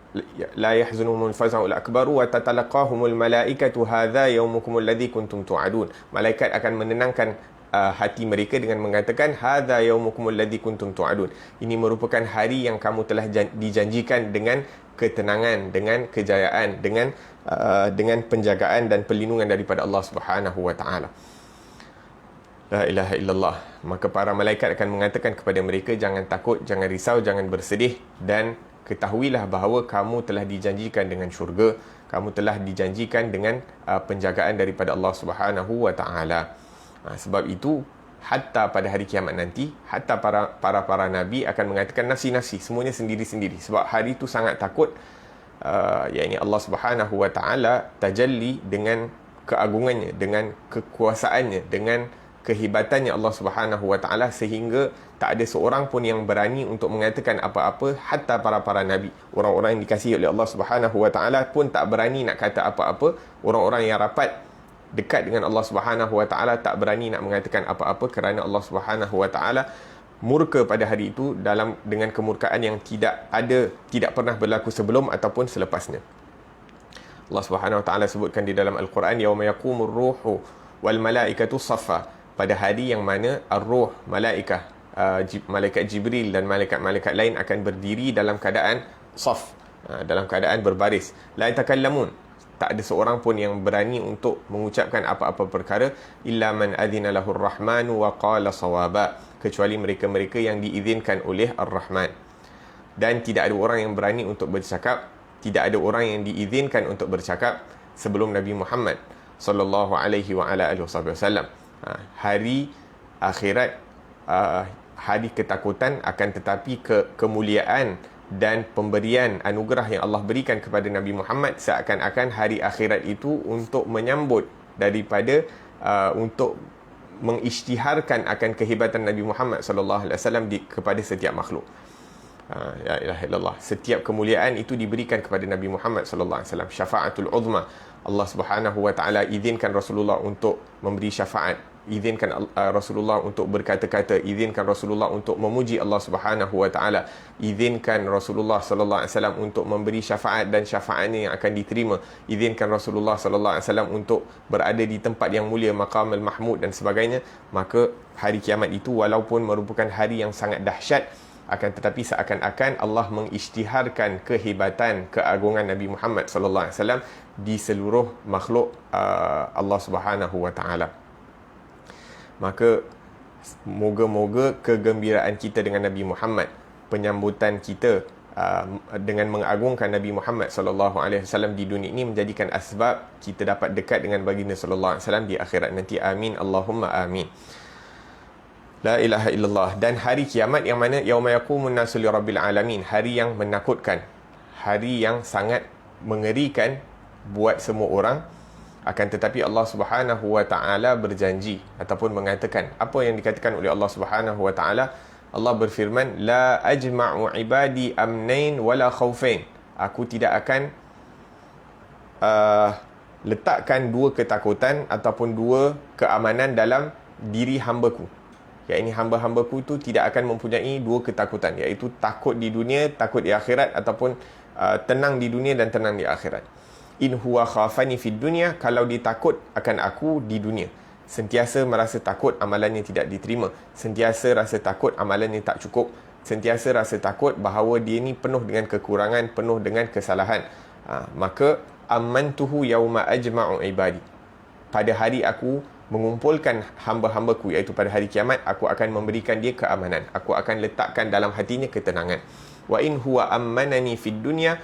La yahzunuhumul faza'ul akbar wa tatalaqahumul malaikatu hadza yaumukumul ladzi kuntum tu'adun. Malaikat akan menenangkan hati mereka dengan mengatakan hadza yaumukumul ladzi kuntum tu'adun. Ini merupakan hari yang kamu telah dijanjikan dengan ketenangan, dengan kejayaan, dengan penjagaan dan perlindungan daripada Allah Subhanahu wa taala. La ilaha illallah. Maka para malaikat akan mengatakan kepada mereka, jangan takut, jangan risau, jangan bersedih, dan ketahuilah bahawa kamu telah dijanjikan dengan syurga, kamu telah dijanjikan dengan penjagaan daripada Allah Subhanahu wa taala. Sebab itu hatta pada hari kiamat nanti, hatta para nabi akan mengatakan nafsi-nafsi, semuanya sendiri-sendiri, sebab hari itu sangat takut. Yakni Allah Subhanahu wa taala tajalli dengan keagungannya, dengan kekuasaannya, dengan kehebatannya Allah Subhanahu wa taala, sehingga tak ada seorang pun yang berani untuk mengatakan apa-apa, hatta para nabi. Orang-orang yang dikasihi oleh Allah Subhanahu wa taala pun tak berani nak kata apa-apa. Orang-orang yang rapat dekat dengan Allah Subhanahu wa taala tak berani nak mengatakan apa-apa, kerana Allah Subhanahu wa taala murka pada hari itu dengan kemurkaan yang tidak pernah berlaku sebelum ataupun selepasnya. Allah Subhanahu wa taala sebutkan di dalam Al-Quran, yauma yaqumur ruhu wal malaikatu saffa, pada hari yang mana ar-ruh, malaikat Jibril dan malaikat-malaikat lain akan berdiri dalam keadaan saf, dalam keadaan berbaris. La yatakallamun, tak ada seorang pun yang berani untuk mengucapkan apa-apa perkara, illa man adhina lahur rahmanu wa qala sawaba, kecuali mereka-mereka yang diizinkan oleh Ar-Rahman. Dan tidak ada orang yang berani untuk bercakap, tidak ada orang yang diizinkan untuk bercakap sebelum Nabi Muhammad sallallahu alaihi wa ala alihi wasallam. Hari akhirat, hari ketakutan, akan tetapi kemuliaan dan pemberian anugerah yang Allah berikan kepada Nabi Muhammad seakan-akan hari akhirat itu untuk menyambut daripada untuk mengisytiharkan akan kehebatan Nabi Muhammad sallallahu alaihi wasallam kepada setiap makhluk. Ya ilaha illallah, setiap kemuliaan itu diberikan kepada Nabi Muhammad sallallahu alaihi wasallam. Syafaatul uzma, Allah Subhanahu wa taala izinkan Rasulullah untuk memberi syafaat, izinkan Rasulullah untuk berkata-kata, izinkan Rasulullah untuk memuji Allah Subhanahu wa taala, izinkan Rasulullah sallallahu alaihi wasallam untuk memberi syafaat dan syafaatnya yang akan diterima, izinkan Rasulullah sallallahu alaihi wasallam untuk berada di tempat yang mulia, maqamul mahmud dan sebagainya. Maka hari kiamat itu walaupun merupakan hari yang sangat dahsyat, akan tetapi seakan-akan Allah mengisytiharkan kehebatan, keagungan Nabi Muhammad sallallahu alaihi wasallam di seluruh makhluk Allah Subhanahu wa taala. Maka moga-moga kegembiraan kita dengan Nabi Muhammad, penyambutan kita dengan mengagungkan Nabi Muhammad sallallahu alaihi wasallam di dunia ini menjadikan asbab kita dapat dekat dengan baginda sallallahu alaihi wasallam di akhirat nanti. Amin Allahumma amin. La ilaha illallah. Dan hari kiamat yang mana yauma yaqumun nasu li rabbil alamin, hari yang menakutkan, hari yang sangat mengerikan buat semua orang. Akan tetapi Allah Subhanahu wa taala berjanji ataupun mengatakan apa yang dikatakan oleh Allah Subhanahu wa taala. Allah berfirman, la ajma'u ibadi amnain wala khaufain, aku tidak akan letakkan dua ketakutan ataupun dua keamanan dalam diri hamba-Ku. Ini hamba-hamba-Ku itu tidak akan mempunyai dua ketakutan, iaitu takut di dunia, takut di akhirat, ataupun tenang di dunia dan tenang di akhirat. In huwa khafani fid dunya, kalau ditakut akan aku di dunia, sentiasa merasa takut amalannya tidak diterima, sentiasa rasa takut amalannya tak cukup, sentiasa rasa takut bahawa dia ni penuh dengan kekurangan, penuh dengan kesalahan. Maka amantuhu yauma ajma'u ibadi, pada hari aku mengumpulkan hamba-hambaku, iaitu pada hari kiamat, aku akan memberikan dia keamanan, aku akan letakkan dalam hatinya ketenangan. Wa in huwa ammanani fid dunya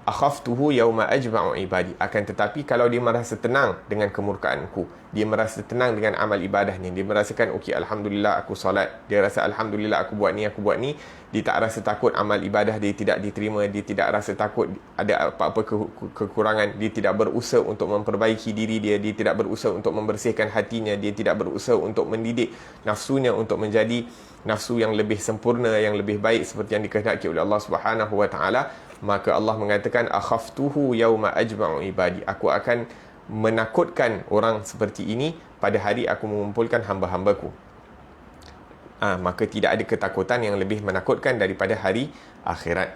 akhaftuhu yauma ajma'u ibadi, akan tetapi kalau dia merasa tenang dengan kemurkaanku, dia merasa tenang dengan amal ibadahnya, dia merasakan okey, alhamdulillah aku solat, dia rasa alhamdulillah aku buat ni, dia tak rasa takut amal ibadah dia tidak diterima, dia tidak rasa takut ada apa-apa kekurangan, dia tidak berusaha untuk memperbaiki diri dia, dia tidak berusaha untuk membersihkan hatinya, dia tidak berusaha untuk mendidik nafsunya untuk menjadi nafsu yang lebih sempurna, yang lebih baik seperti yang dikehendaki oleh Allah Subhanahu wa taala. Maka Allah mengatakan akhaftuhu yauma ajma'u ibadi, aku akan menakutkan orang seperti ini pada hari aku mengumpulkan hamba-hambaku. Maka tidak ada ketakutan yang lebih menakutkan daripada hari akhirat.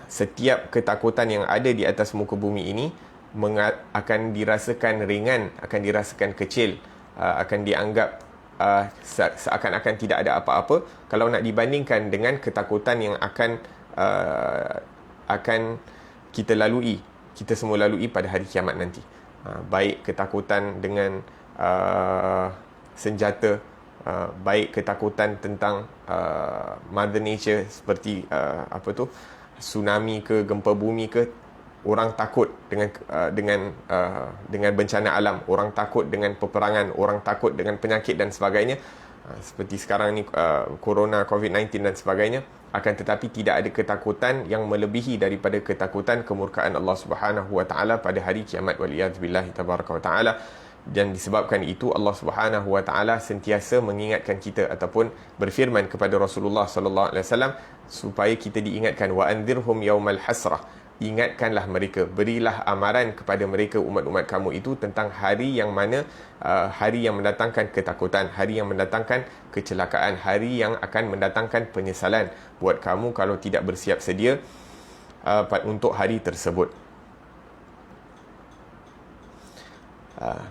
Setiap ketakutan yang ada di atas muka bumi ini akan dirasakan ringan, akan dirasakan kecil, akan dianggap seakan-akan tidak ada apa-apa kalau nak dibandingkan dengan ketakutan yang akan kita lalui, kita semua lalui pada hari kiamat nanti. Baik ketakutan dengan senjata, baik ketakutan tentang mother nature seperti tsunami ke, gempa bumi ke. Orang takut dengan bencana alam, orang takut dengan peperangan, orang takut dengan penyakit dan sebagainya. seperti sekarang ni corona, COVID-19 dan sebagainya. Akan tetapi tidak ada ketakutan yang melebihi daripada ketakutan kemurkaan Allah Subhanahu wa taala pada hari kiamat, waliyadzubillah tabaraka wa taala. Dan disebabkan itu Allah Subhanahu wa taala sentiasa mengingatkan kita ataupun berfirman kepada Rasulullah sallallahu alaihi wasallam supaya kita diingatkan, wa anzirhum yaumal hasrah, ingatkanlah mereka, berilah amaran kepada mereka umat-umat kamu itu tentang hari yang mana hari yang mendatangkan ketakutan, hari yang mendatangkan kecelakaan, hari yang akan mendatangkan penyesalan buat kamu kalau tidak bersiap sedia untuk hari tersebut.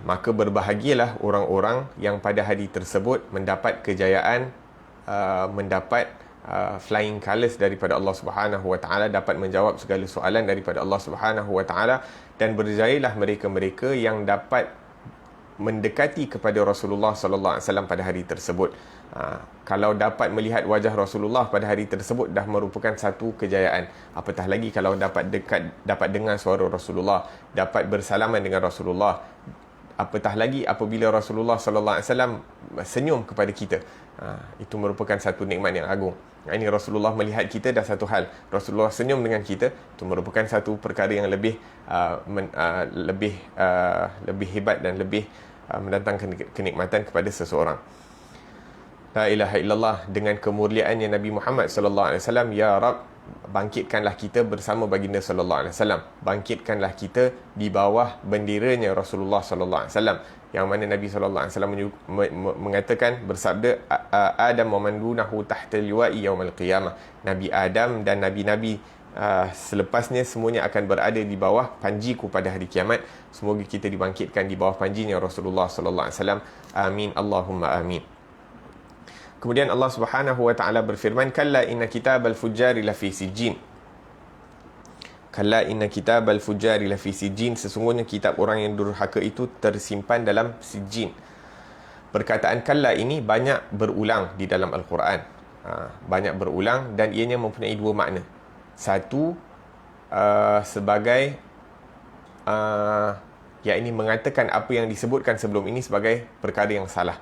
Maka berbahagialah orang-orang yang pada hari tersebut mendapat kejayaan, mendapat flying colours daripada Allah Subhanahu wa taala, dapat menjawab segala soalan daripada Allah Subhanahu wa taala, dan berjayalah mereka-mereka yang dapat mendekati kepada Rasulullah sallallahu alaihi wasallam pada hari tersebut. Kalau dapat melihat wajah Rasulullah pada hari tersebut dah merupakan satu kejayaan. Apatah lagi kalau dapat dekat, dapat dengar suara Rasulullah, dapat bersalaman dengan Rasulullah. Apatah lagi apabila Rasulullah sallallahu alaihi wasallam senyum kepada kita. Itu merupakan satu nikmat yang agung. Ini Rasulullah melihat kita dah satu hal, Rasulullah senyum dengan kita, itu merupakan satu perkara yang lebih lebih hebat dan lebih mendatangkan kenikmatan kepada seseorang. La ilaha illallah, dengan kemurliaannya Nabi Muhammad sallallahu alaihi wasallam, ya Rab, bangkitkanlah kita bersama baginda sallallahu alaihi wasallam, bangkitkanlah kita di bawah benderanya Rasulullah sallallahu alaihi wasallam, yang mana Nabi sallallahu alaihi wasallam mengatakan, bersabda, Adam wa man dunahu tahta liwa'i yaumal qiyamah, Nabi Adam dan nabi-nabi selepasnya semuanya akan berada di bawah panjiku pada hari kiamat. Semoga kita dibangkitkan di bawah panjinya Rasulullah sallallahu alaihi wasallam. Amin Allahumma amin. Kemudian Allah Subhanahu wa taala berfirman, kalla inna kitabal fujjari lafi sijjin. Kalla inna kitabal fujjari lafi sijjin, sesungguhnya kitab orang yang durhaka itu tersimpan dalam sijjin. Perkataan kalla ini banyak berulang di dalam Al-Quran. Banyak berulang dan ianya mempunyai dua makna. Satu, sebagai yakni mengatakan apa yang disebutkan sebelum ini sebagai perkara yang salah.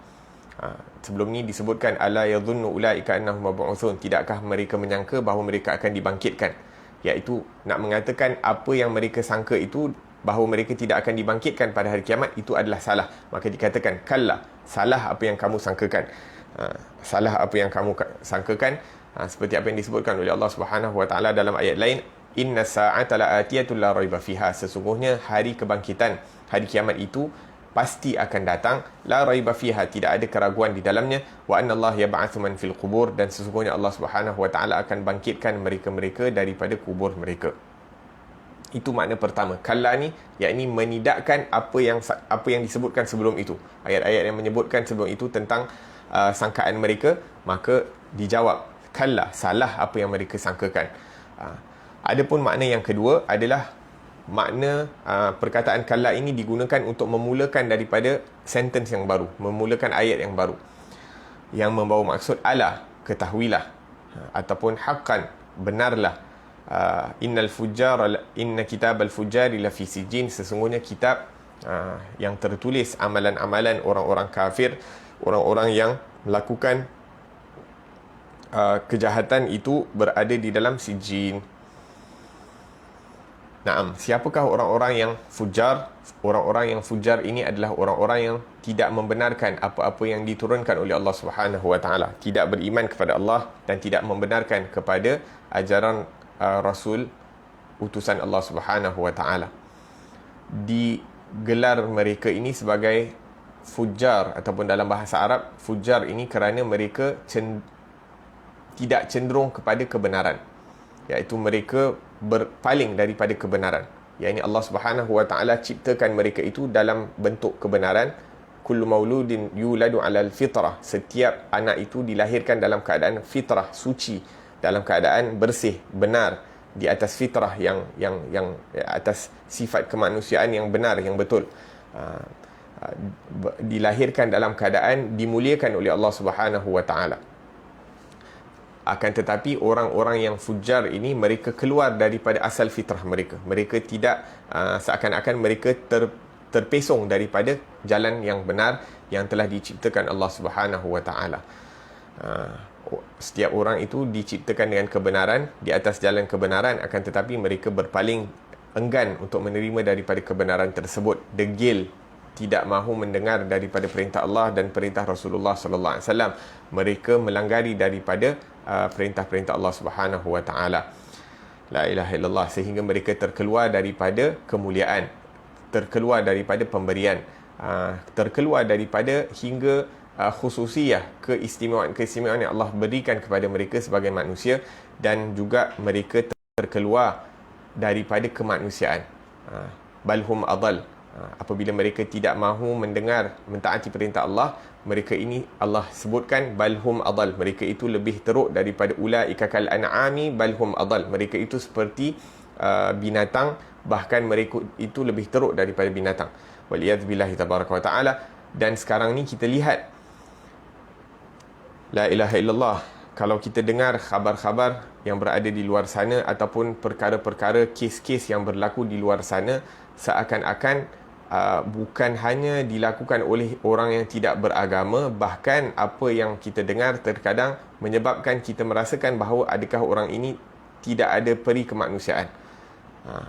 Sebelum ni disebutkan, ala yadhunnu ulaika annahum mab'utsun, tidakkah mereka menyangka bahawa mereka akan dibangkitkan, iaitu nak mengatakan apa yang mereka sangka itu bahawa mereka tidak akan dibangkitkan pada hari kiamat itu adalah salah. Maka dikatakan kalla, salah apa yang kamu sangkakan. Salah apa yang kamu sangkakan, seperti apa yang disebutkan oleh Allah Subhanahu wa taala dalam ayat lain, inna sa'ata la'atiyatun la raiba fiha, sesungguhnya hari kebangkitan, hari kiamat itu pasti akan datang, la raiba fiha, tidak ada keraguan di dalamnya, wa anna Allah yab'atsu man fil qubur, dan sesungguhnya Allah Subhanahu wa taala akan bangkitkan mereka-mereka daripada kubur mereka. Itu makna pertama. Kalla ni yakni menidakkan apa yang disebutkan sebelum itu. Ayat-ayat yang menyebutkan sebelum itu tentang sangkaan mereka, maka dijawab kalla, salah apa yang mereka sangkakan. Adapun makna yang kedua adalah makna perkataan kalla ini digunakan untuk memulakan daripada sentence yang baru, memulakan ayat yang baru, yang membawa maksud ala, ketahuilah, ataupun haqqan, benarlah, inna kitabal fujjari lafi sijjin, sesungguhnya kitab yang tertulis amalan-amalan orang-orang kafir, orang-orang yang melakukan kejahatan itu berada di dalam sijjin. Naam, siapakah orang-orang yang fujar? Orang-orang yang fujar ini adalah orang-orang yang tidak membenarkan apa-apa yang diturunkan oleh Allah Subhanahu wa taala, tidak beriman kepada Allah dan tidak membenarkan kepada ajaran Rasul utusan Allah Subhanahu wa taala. Digelar mereka ini sebagai fujar, ataupun dalam bahasa Arab fujar ini kerana mereka tidak cenderung kepada kebenaran, iaitu mereka berpaling daripada kebenaran. Yang ini Allah Subhanahu wa taala ciptakan mereka itu dalam bentuk kebenaran. Kullu mauludin yuladu 'alal fitrah, setiap anak itu dilahirkan dalam keadaan fitrah, suci, dalam keadaan bersih, benar, di atas fitrah yang atas sifat kemanusiaan yang benar, yang betul. Dilahirkan dalam keadaan dimuliakan oleh Allah Subhanahu wa taala. Akan tetapi orang-orang yang fujar ini, mereka keluar daripada asal fitrah mereka. Mereka tidak, seakan-akan mereka terpesong daripada jalan yang benar yang telah diciptakan Allah Subhanahu wa taala. Setiap orang itu diciptakan dengan kebenaran, di atas jalan kebenaran, akan tetapi mereka berpaling enggan untuk menerima daripada kebenaran tersebut, degil, tidak mahu mendengar daripada perintah Allah dan perintah Rasulullah sallallahu alaihi wasallam. Mereka melanggari daripada perintah-perintah Allah Subhanahu wa taala. La ilaha illallah, sehingga mereka terkeluar daripada kemuliaan, terkeluar daripada pemberian, terkeluar daripada hingga khususiyah, keistimewaan yang Allah berikan kepada mereka sebagai manusia, dan juga mereka terkeluar daripada kemanusiaan. Balhum adal, apabila mereka tidak mahu mendengar, mentaati perintah Allah, mereka ini Allah sebutkan balhum adal, mereka itu lebih teruk daripada ulaika kal an'ami balhum adal, mereka itu seperti binatang, bahkan mereka itu lebih teruk daripada binatang. Waliyadzubillahi tabaraka wa ta'ala. Dan sekarang ni kita lihat, la ilaha illallah, kalau kita dengar khabar-khabar yang berada di luar sana ataupun perkara-perkara, kes-kes yang berlaku di luar sana, seakan-akan bukan hanya dilakukan oleh orang yang tidak beragama, bahkan apa yang kita dengar terkadang menyebabkan kita merasakan bahawa adakah orang ini tidak ada peri kemanusiaan.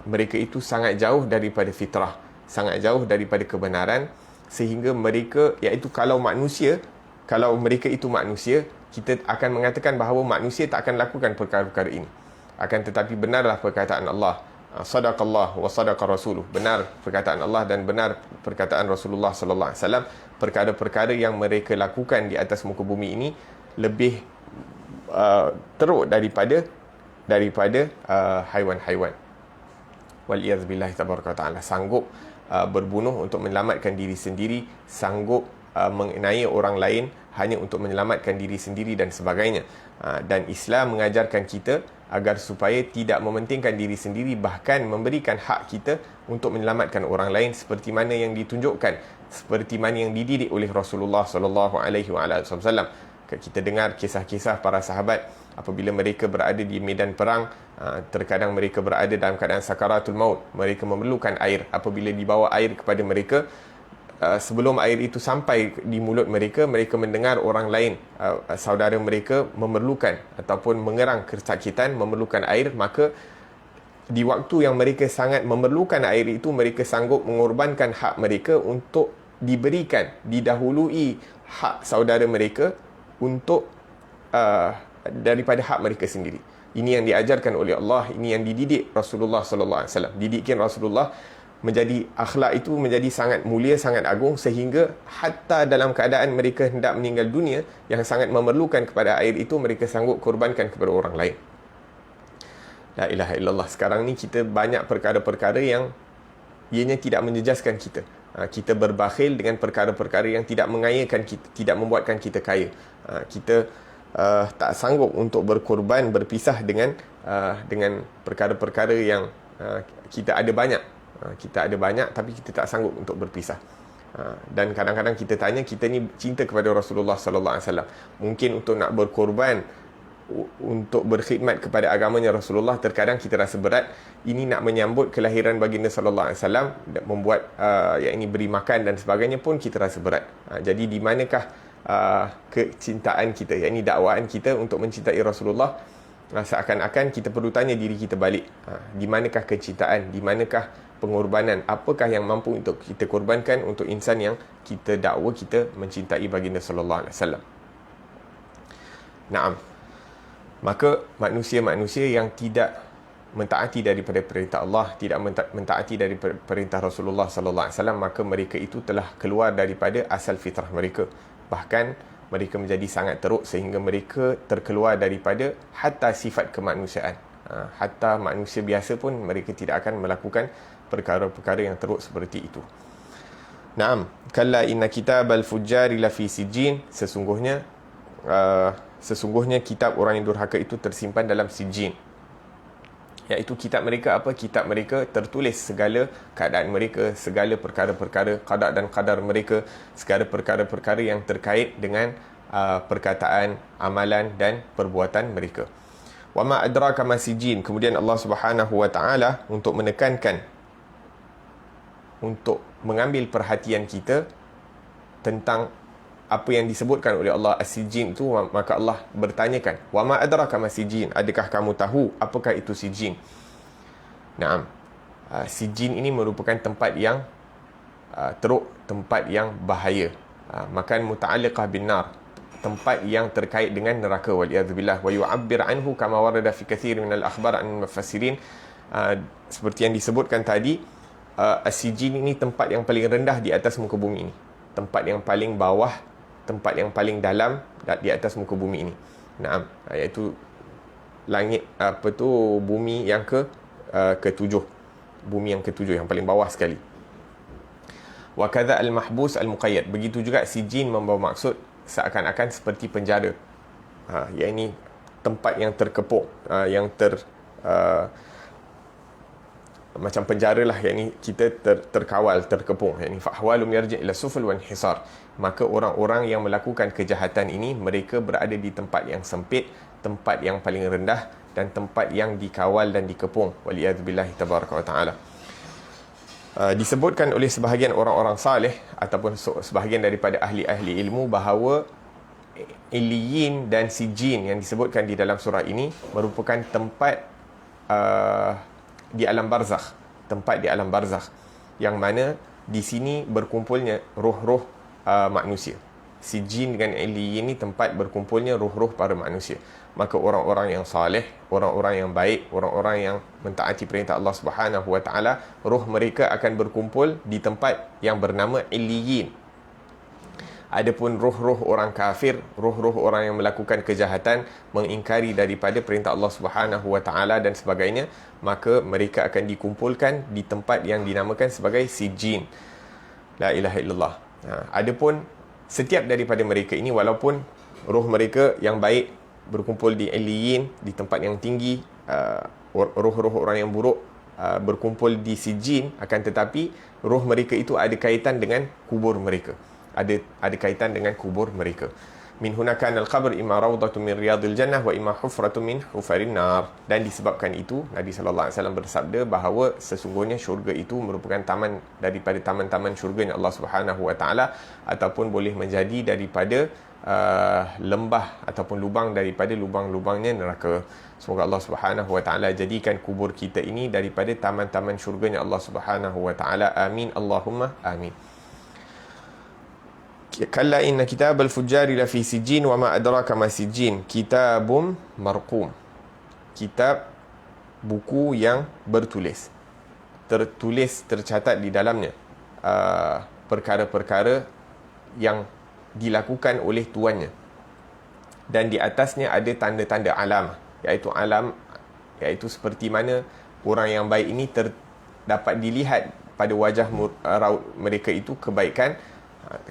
Mereka itu sangat jauh daripada fitrah, sangat jauh daripada kebenaran, sehingga mereka, iaitu kalau mereka itu manusia, kita akan mengatakan bahawa manusia tak akan lakukan perkara-perkara ini. Akan tetapi benarlah perkataan Allah, sadaqallah wa sadaqa rasuluh, benar perkataan Allah dan benar perkataan Rasulullah sallallahu alaihi wasallam. Perkara-perkara yang mereka lakukan di atas muka bumi ini lebih teruk daripada haiwan-haiwan. Waliyadzubillahi tabaraka ta'ala. Sanggup berbunuh untuk menyelamatkan diri sendiri, sanggup mengenai orang lain hanya untuk menyelamatkan diri sendiri dan sebagainya. Dan Islam mengajarkan kita agar supaya tidak mementingkan diri sendiri, bahkan memberikan hak kita untuk menyelamatkan orang lain, seperti mana yang ditunjukkan, seperti mana yang dididik oleh Rasulullah sallallahu alaihi wasallam. Kita dengar kisah-kisah para sahabat apabila mereka berada di medan perang, terkadang mereka berada dalam keadaan sakaratul maut, mereka memerlukan air. Apabila dibawa air kepada mereka, sebelum air itu sampai di mulut mereka, mereka mendengar orang lain, saudara mereka memerlukan ataupun mengerang kesakitan, memerlukan air. Maka di waktu yang mereka sangat memerlukan air itu, mereka sanggup mengorbankan hak mereka untuk diberikan, didahului hak saudara mereka untuk daripada hak mereka sendiri. Ini yang diajarkan oleh Allah, ini yang dididik Rasulullah sallallahu alaihi wasallam. Didikan Rasulullah menjadi akhlak itu menjadi sangat mulia, sangat agung, sehingga hatta dalam keadaan mereka hendak meninggal dunia yang sangat memerlukan kepada air itu, mereka sanggup korbankan kepada orang lain. La ilaha illallah. Sekarang ni kita banyak perkara-perkara yang ianya tidak menjejaskan kita. Kita berbakhil dengan perkara-perkara yang tidak mengayakan kita, tidak membuatkan kita kaya. Kita tak sanggup untuk berkorban, berpisah dengan perkara-perkara yang kita ada banyak. Kita ada banyak tapi kita tak sanggup untuk berpisah. Dan kadang-kadang kita tanya, kita ni cinta kepada Rasulullah sallallahu alaihi wasallam, mungkin untuk nak berkorban untuk berkhidmat kepada agamanya Rasulullah, terkadang kita rasa berat. Ini nak menyambut kelahiran baginda sallallahu alaihi wasallam, membuat yang ini beri makan dan sebagainya pun kita rasa berat. Jadi di manakah kecintaan kita, yang ini dakwaan kita untuk mencintai Rasulullah? Seakan-akan kita perlu tanya diri kita balik, di manakah kecintaan, di manakah pengorbanan, apakah yang mampu untuk kita korbankan untuk insan yang kita dakwa kita mencintai baginda sallallahu alaihi wasallam. Naam. Maka manusia-manusia yang tidak mentaati daripada perintah Allah, tidak mentaati daripada perintah Rasulullah sallallahu alaihi wasallam, maka mereka itu telah keluar daripada asal fitrah mereka. Bahkan mereka menjadi sangat teruk sehingga mereka terkeluar daripada hatta sifat kemanusiaan. Hatta manusia biasa pun mereka tidak akan melakukan perkara-perkara yang teruk seperti itu. Naam, kalla inna kitabal fujjari lafi sijjin, sesungguhnya kitab orang yang durhaka itu tersimpan dalam sijjin. Iaitu kitab mereka apa? Kitab mereka tertulis segala keadaan mereka, segala perkara-perkara qada dan qadar mereka, segala perkara-perkara yang terkait dengan perkataan, amalan dan perbuatan mereka. Wa ma adraka ma sijjin. Kemudian Allah Subhanahu wa taala untuk menekankan untuk mengambil perhatian kita tentang apa yang disebutkan oleh Allah as-sijin itu, maka Allah bertanyakan, wa ma adraka ma sijin, adakah kamu tahu apakah itu sijin? Naam. Sijin ini merupakan tempat yang teruk, tempat yang bahaya. Makan muta'alliqah bin nar, tempat yang terkait dengan neraka, waliyadzubillah. Wa yu'abbir anhu kama warada fi kathir min al-akhbar an mufassirin. Seperti yang disebutkan tadi, as-sijin ini tempat yang paling rendah di atas muka bumi ini, tempat yang paling bawah, tempat yang paling dalam di atas muka bumi ini. Naam, iaitu langit bumi yang ketujuh, bumi yang ketujuh, yang paling bawah sekali. Wa kadza al-mahbus al-muqayyad, begitu juga sijin membawa maksud seakan-akan seperti penjara, iaitu tempat yang terkepung, yang macam penjara lah, yakni kita terkawal, terkepung, yakni fahwalum yarji ila suful wan hisar. Maka orang-orang yang melakukan kejahatan ini, mereka berada di tempat yang sempit, tempat yang paling rendah, dan tempat yang dikawal dan dikepung, waliyadzubillahi tabaraka wa ta'ala. Disebutkan oleh sebahagian orang-orang saleh ataupun sebahagian daripada ahli-ahli ilmu bahawa Iliyin dan Sijin yang disebutkan di dalam surah ini merupakan tempat di alam barzakh, tempat di alam barzakh, yang mana di sini berkumpulnya roh-roh manusia. Sijin dengan Iliyin ini tempat berkumpulnya roh-roh para manusia. Maka orang-orang yang saleh, orang-orang yang baik, orang-orang yang mentaati perintah Allah Subhanahu wa taala, roh mereka akan berkumpul di tempat yang bernama Iliyin. Adapun roh-roh orang kafir, roh-roh orang yang melakukan kejahatan, mengingkari daripada perintah Allah Subhanahu wa taala dan sebagainya, maka mereka akan dikumpulkan di tempat yang dinamakan sebagai Sijin. La ilaha illallah. Adapun setiap daripada mereka ini, walaupun roh mereka yang baik berkumpul di Iliyin, di tempat yang tinggi, roh-roh orang yang buruk berkumpul di Sijin, akan tetapi roh mereka itu ada kaitan dengan kubur mereka, ada kaitan dengan kubur mereka. Min hunakan al-qabr imma rawdatu min riyadil jannah wa imma hufratu min hufarin nar. Dan disebabkan itu Nabi sallallahu alaihi wasallam bersabda bahawa sesungguhnya syurga itu merupakan taman daripada taman-taman syurganya Allah Subhanahu wa taala, ataupun boleh menjadi daripada lembah ataupun lubang daripada lubang-lubangnya neraka. Semoga Allah Subhanahu wa taala jadikan kubur kita ini daripada taman-taman syurganya Allah Subhanahu wa taala. Amin Allahumma amin. Kalla inna kitabal fujjari la fi sijin wa ma adraka ma sijin, kitabum marqum. Kitab, buku yang bertulis, tercatat di dalamnya perkara-perkara yang dilakukan oleh tuannya, dan di atasnya ada tanda-tanda alam, iaitu seperti mana orang yang baik ini dapat dilihat pada wajah raut mereka itu kebaikan,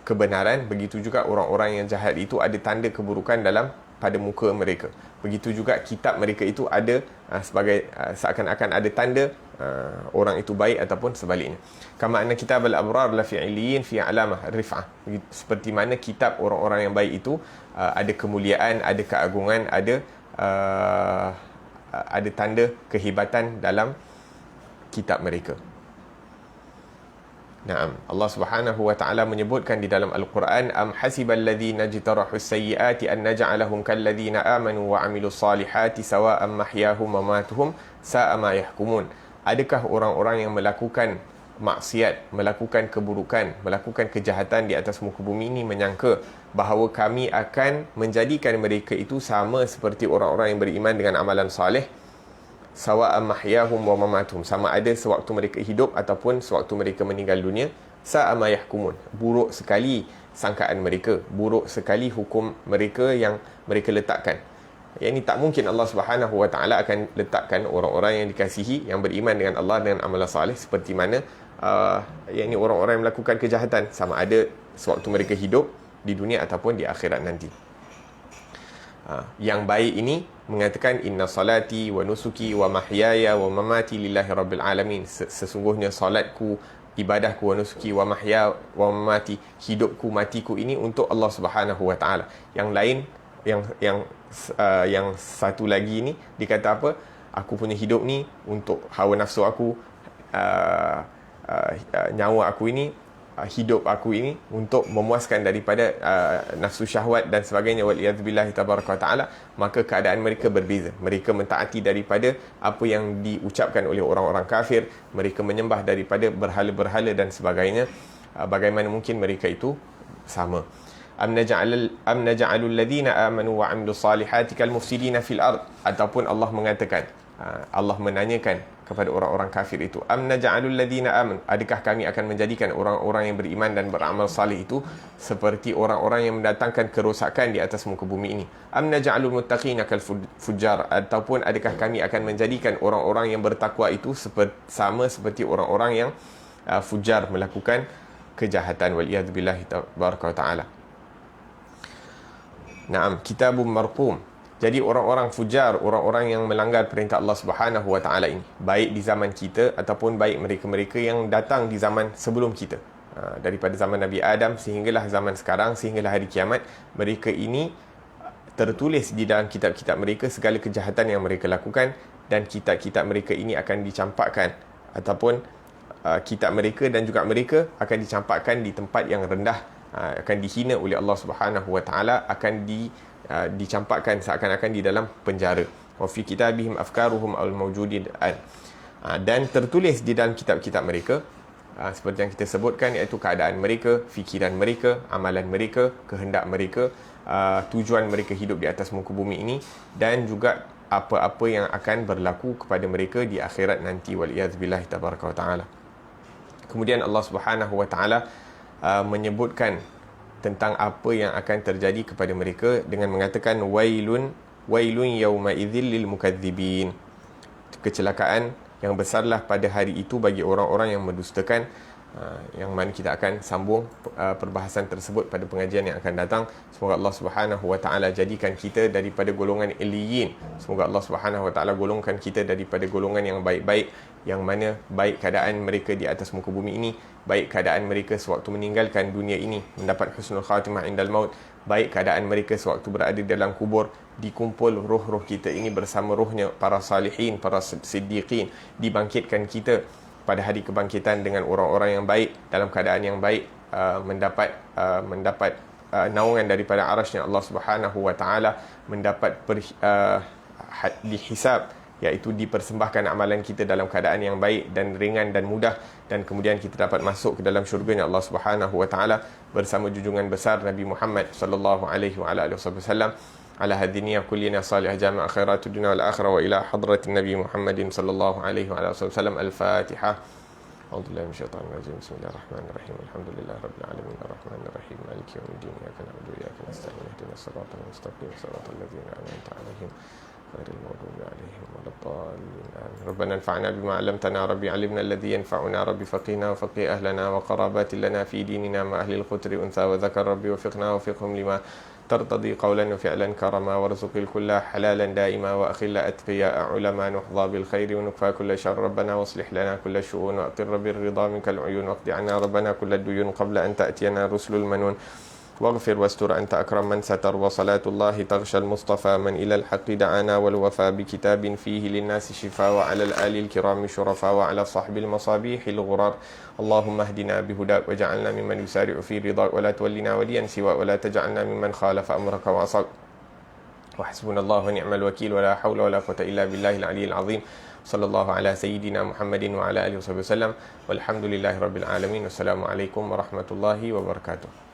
kebenaran. Begitu juga orang-orang yang jahat itu ada tanda keburukan pada muka mereka. Begitu juga kitab mereka itu ada sebagai seakan-akan ada tanda orang itu baik ataupun sebaliknya. Kama anna kitab al-abrar la fi 'illiyin fi 'alamah rif'ah. Seperti mana kitab orang-orang yang baik itu ada kemuliaan, ada keagungan, ada tanda kehebatan dalam kitab mereka. Naam, Allah Subhanahu wa taala menyebutkan di dalam Al-Quran, am hasibal ladzina jtarahus sayyiati an naj'alahum kal ladzina amanu wa 'amilus salihati sawa'an mahyahum wa mamatuhum sa'a ma yahkumun. Adakah orang-orang yang melakukan maksiat, melakukan keburukan, melakukan kejahatan di atas muka bumi ini menyangka bahawa kami akan menjadikan mereka itu sama seperti orang-orang yang beriman dengan amalan saleh? Sawa'an mahyahum wa mamatuhum, sama ada sewaktu mereka hidup ataupun sewaktu mereka meninggal dunia. Sa'a ma yahkumun, buruk sekali sangkaan mereka, buruk sekali hukum mereka yang mereka letakkan. Yang ini tak mungkin Allah Subhanahu wa taala akan letakkan orang-orang yang dikasihi, yang beriman dengan Allah dengan amalan saleh seperti mana yang ini orang-orang yang melakukan kejahatan, sama ada sewaktu mereka hidup di dunia ataupun di akhirat nanti. Yang baik ini mengatakan inna salati wa nusuki wa mahyaya wa mamati lillahi rabbil alamin. Sesungguhnya salatku, ibadahku, wa nusuki wa mahya wa mamati, hidupku, matiku ini untuk Allah Subhanahu wa taala. Yang lain, yang satu lagi ni dikata apa? Aku punya hidup ni untuk hawa nafsu aku, nyawa aku ini, hidup aku ini untuk memuaskan daripada nafsu syahwat dan sebagainya, waliyadzubillahi tabaraka wa ta'ala, maka keadaan mereka berbeza. Mereka mentaati daripada apa yang diucapkan oleh orang-orang kafir, mereka menyembah daripada berhala-berhala dan sebagainya. Bagaimana mungkin mereka itu sama? Am naj'alul ladzina amanu wa 'amilus salihati kal mufsidina fil ard, ataupun Allah mengatakan, Allah menanyakan kepada orang-orang kafir itu, am naj'alul ladzina amanu, adakah kami akan menjadikan orang-orang yang beriman dan beramal salih itu seperti orang-orang yang mendatangkan kerosakan di atas muka bumi ini? Am naj'alul muttaqina kal fujjar, ataupun adakah kami akan menjadikan orang-orang yang bertakwa itu sama seperti orang-orang yang fujar, melakukan kejahatan, waliyadzubillahi tabaraka wa ta'ala. Naam, kitabun marqum. Jadi orang-orang fujar, orang-orang yang melanggar perintah Allah Subhanahu wa ta'ala ini, baik di zaman kita ataupun baik mereka-mereka yang datang di zaman sebelum kita, daripada zaman Nabi Adam sehinggalah zaman sekarang, sehinggalah hari kiamat, mereka ini tertulis di dalam kitab-kitab mereka segala kejahatan yang mereka lakukan, dan kitab-kitab mereka ini akan dicampakkan, ataupun kitab mereka dan juga mereka akan dicampakkan di tempat yang rendah, akan dihina oleh Allah Subhanahu wa ta'ala, akan dicampakkan seakan-akan di dalam penjara. Wa fi kitabihim afkaruhum al-mawjudin, dan tertulis di dalam kitab-kitab mereka seperti yang kita sebutkan, iaitu keadaan mereka, fikiran mereka, amalan mereka, kehendak mereka, tujuan mereka hidup di atas muka bumi ini, dan juga apa-apa yang akan berlaku kepada mereka di akhirat nanti, waliyadzubillahi tabaraka wa ta'ala. Kemudian Allah Subhanahu wa ta'ala menyebutkan tentang apa yang akan terjadi kepada mereka dengan mengatakan wailun yauma idzil lil mukadzibin. Kecelakaan yang besarlah pada hari itu bagi orang-orang yang mendustakan, yang mana kita akan sambung perbahasan tersebut pada pengajian yang akan datang. Semoga Allah Subhanahu wa ta'ala jadikan kita daripada golongan illiyin. Semoga Allah Subhanahu wa ta'ala golongkan kita daripada golongan yang baik-baik, yang mana baik keadaan mereka di atas muka bumi ini, baik keadaan mereka sewaktu meninggalkan dunia ini, mendapat husnul khatimah indal maut, baik keadaan mereka sewaktu berada di dalam kubur, dikumpul roh-roh kita ini bersama rohnya para salihin, para siddiqin, dibangkitkan kita pada hari kebangkitan dengan orang-orang yang baik, dalam keadaan yang baik, mendapat naungan daripada arasy-Nya Allah Subhanahu wa ta'ala, mendapat dihisab, iaitu dipersembahkan amalan kita dalam keadaan yang baik dan ringan dan mudah, dan kemudian kita dapat masuk ke dalam syurga-Nya Allah Subhanahu wa ta'ala bersama junjungan besar Nabi Muhammad sallallahu alaihi wa alihi wasallam. على هذه النية كلنا صالح جامع خيرات الدنيا والآخرة وإلى حضرة النبي محمد صلى الله عليه وعلى آله وسلم. الفاتحة. أعوذ بالله من الشيطان الرجيم. بسم الله الرحمن الرحيم. الحمد لله رب العالمين الرحمن الرحيم مالك يوم الدين إياك نعبد وإياك نستعين اهدنا الصراط المستقيم صراط الذين أنعمت عليهم غير المغضوب عليهم ولا الضالين آمين. ربنا انفعنا بما علمتنا ربي علمنا الذي ينفعنا ربي فقهنا وفقه أهلنا وقرابات لنا في ديننا مع أهل الخطر أنثى وذكر ربي وفقنا وفقهم لما ترتضي قولا وفعلا كرما، وارزق الكل حلالا دائما، وأخل أتقياء علماء نحظى بالخير ونكفى كل شر ربنا، واصلح لنا كل الشؤون وأقر بالرضا منك العيون، واقض عنا ربنا كل الديون قبل أن تأتينا رسل المنون، واغفر واستر أنت أكرم من ستر، وصلاة الله تغشى المصطفى من إلى الحق دعانا، والوفى بكتاب فيه للناس شفاء، وعلى الآل الكرام شرفاء، وعلى صحب المصابيح الغرار. اللهم اهدنا بهداك واجعلنا ممن يسارع في رضاك، ولا تولنا وليا سواك، ولا تجعلنا ممن خالف أمرك وعصاك. وحسبنا الله ونعم الوكيل، ولا حول ولا قوة إلا بالله العلي العظيم. صلى الله على سيدنا محمد وعلى آله وصحبه وسلم، والحمد لله رب العالمين، والسلام عليكم ورحمة الله وبركاته.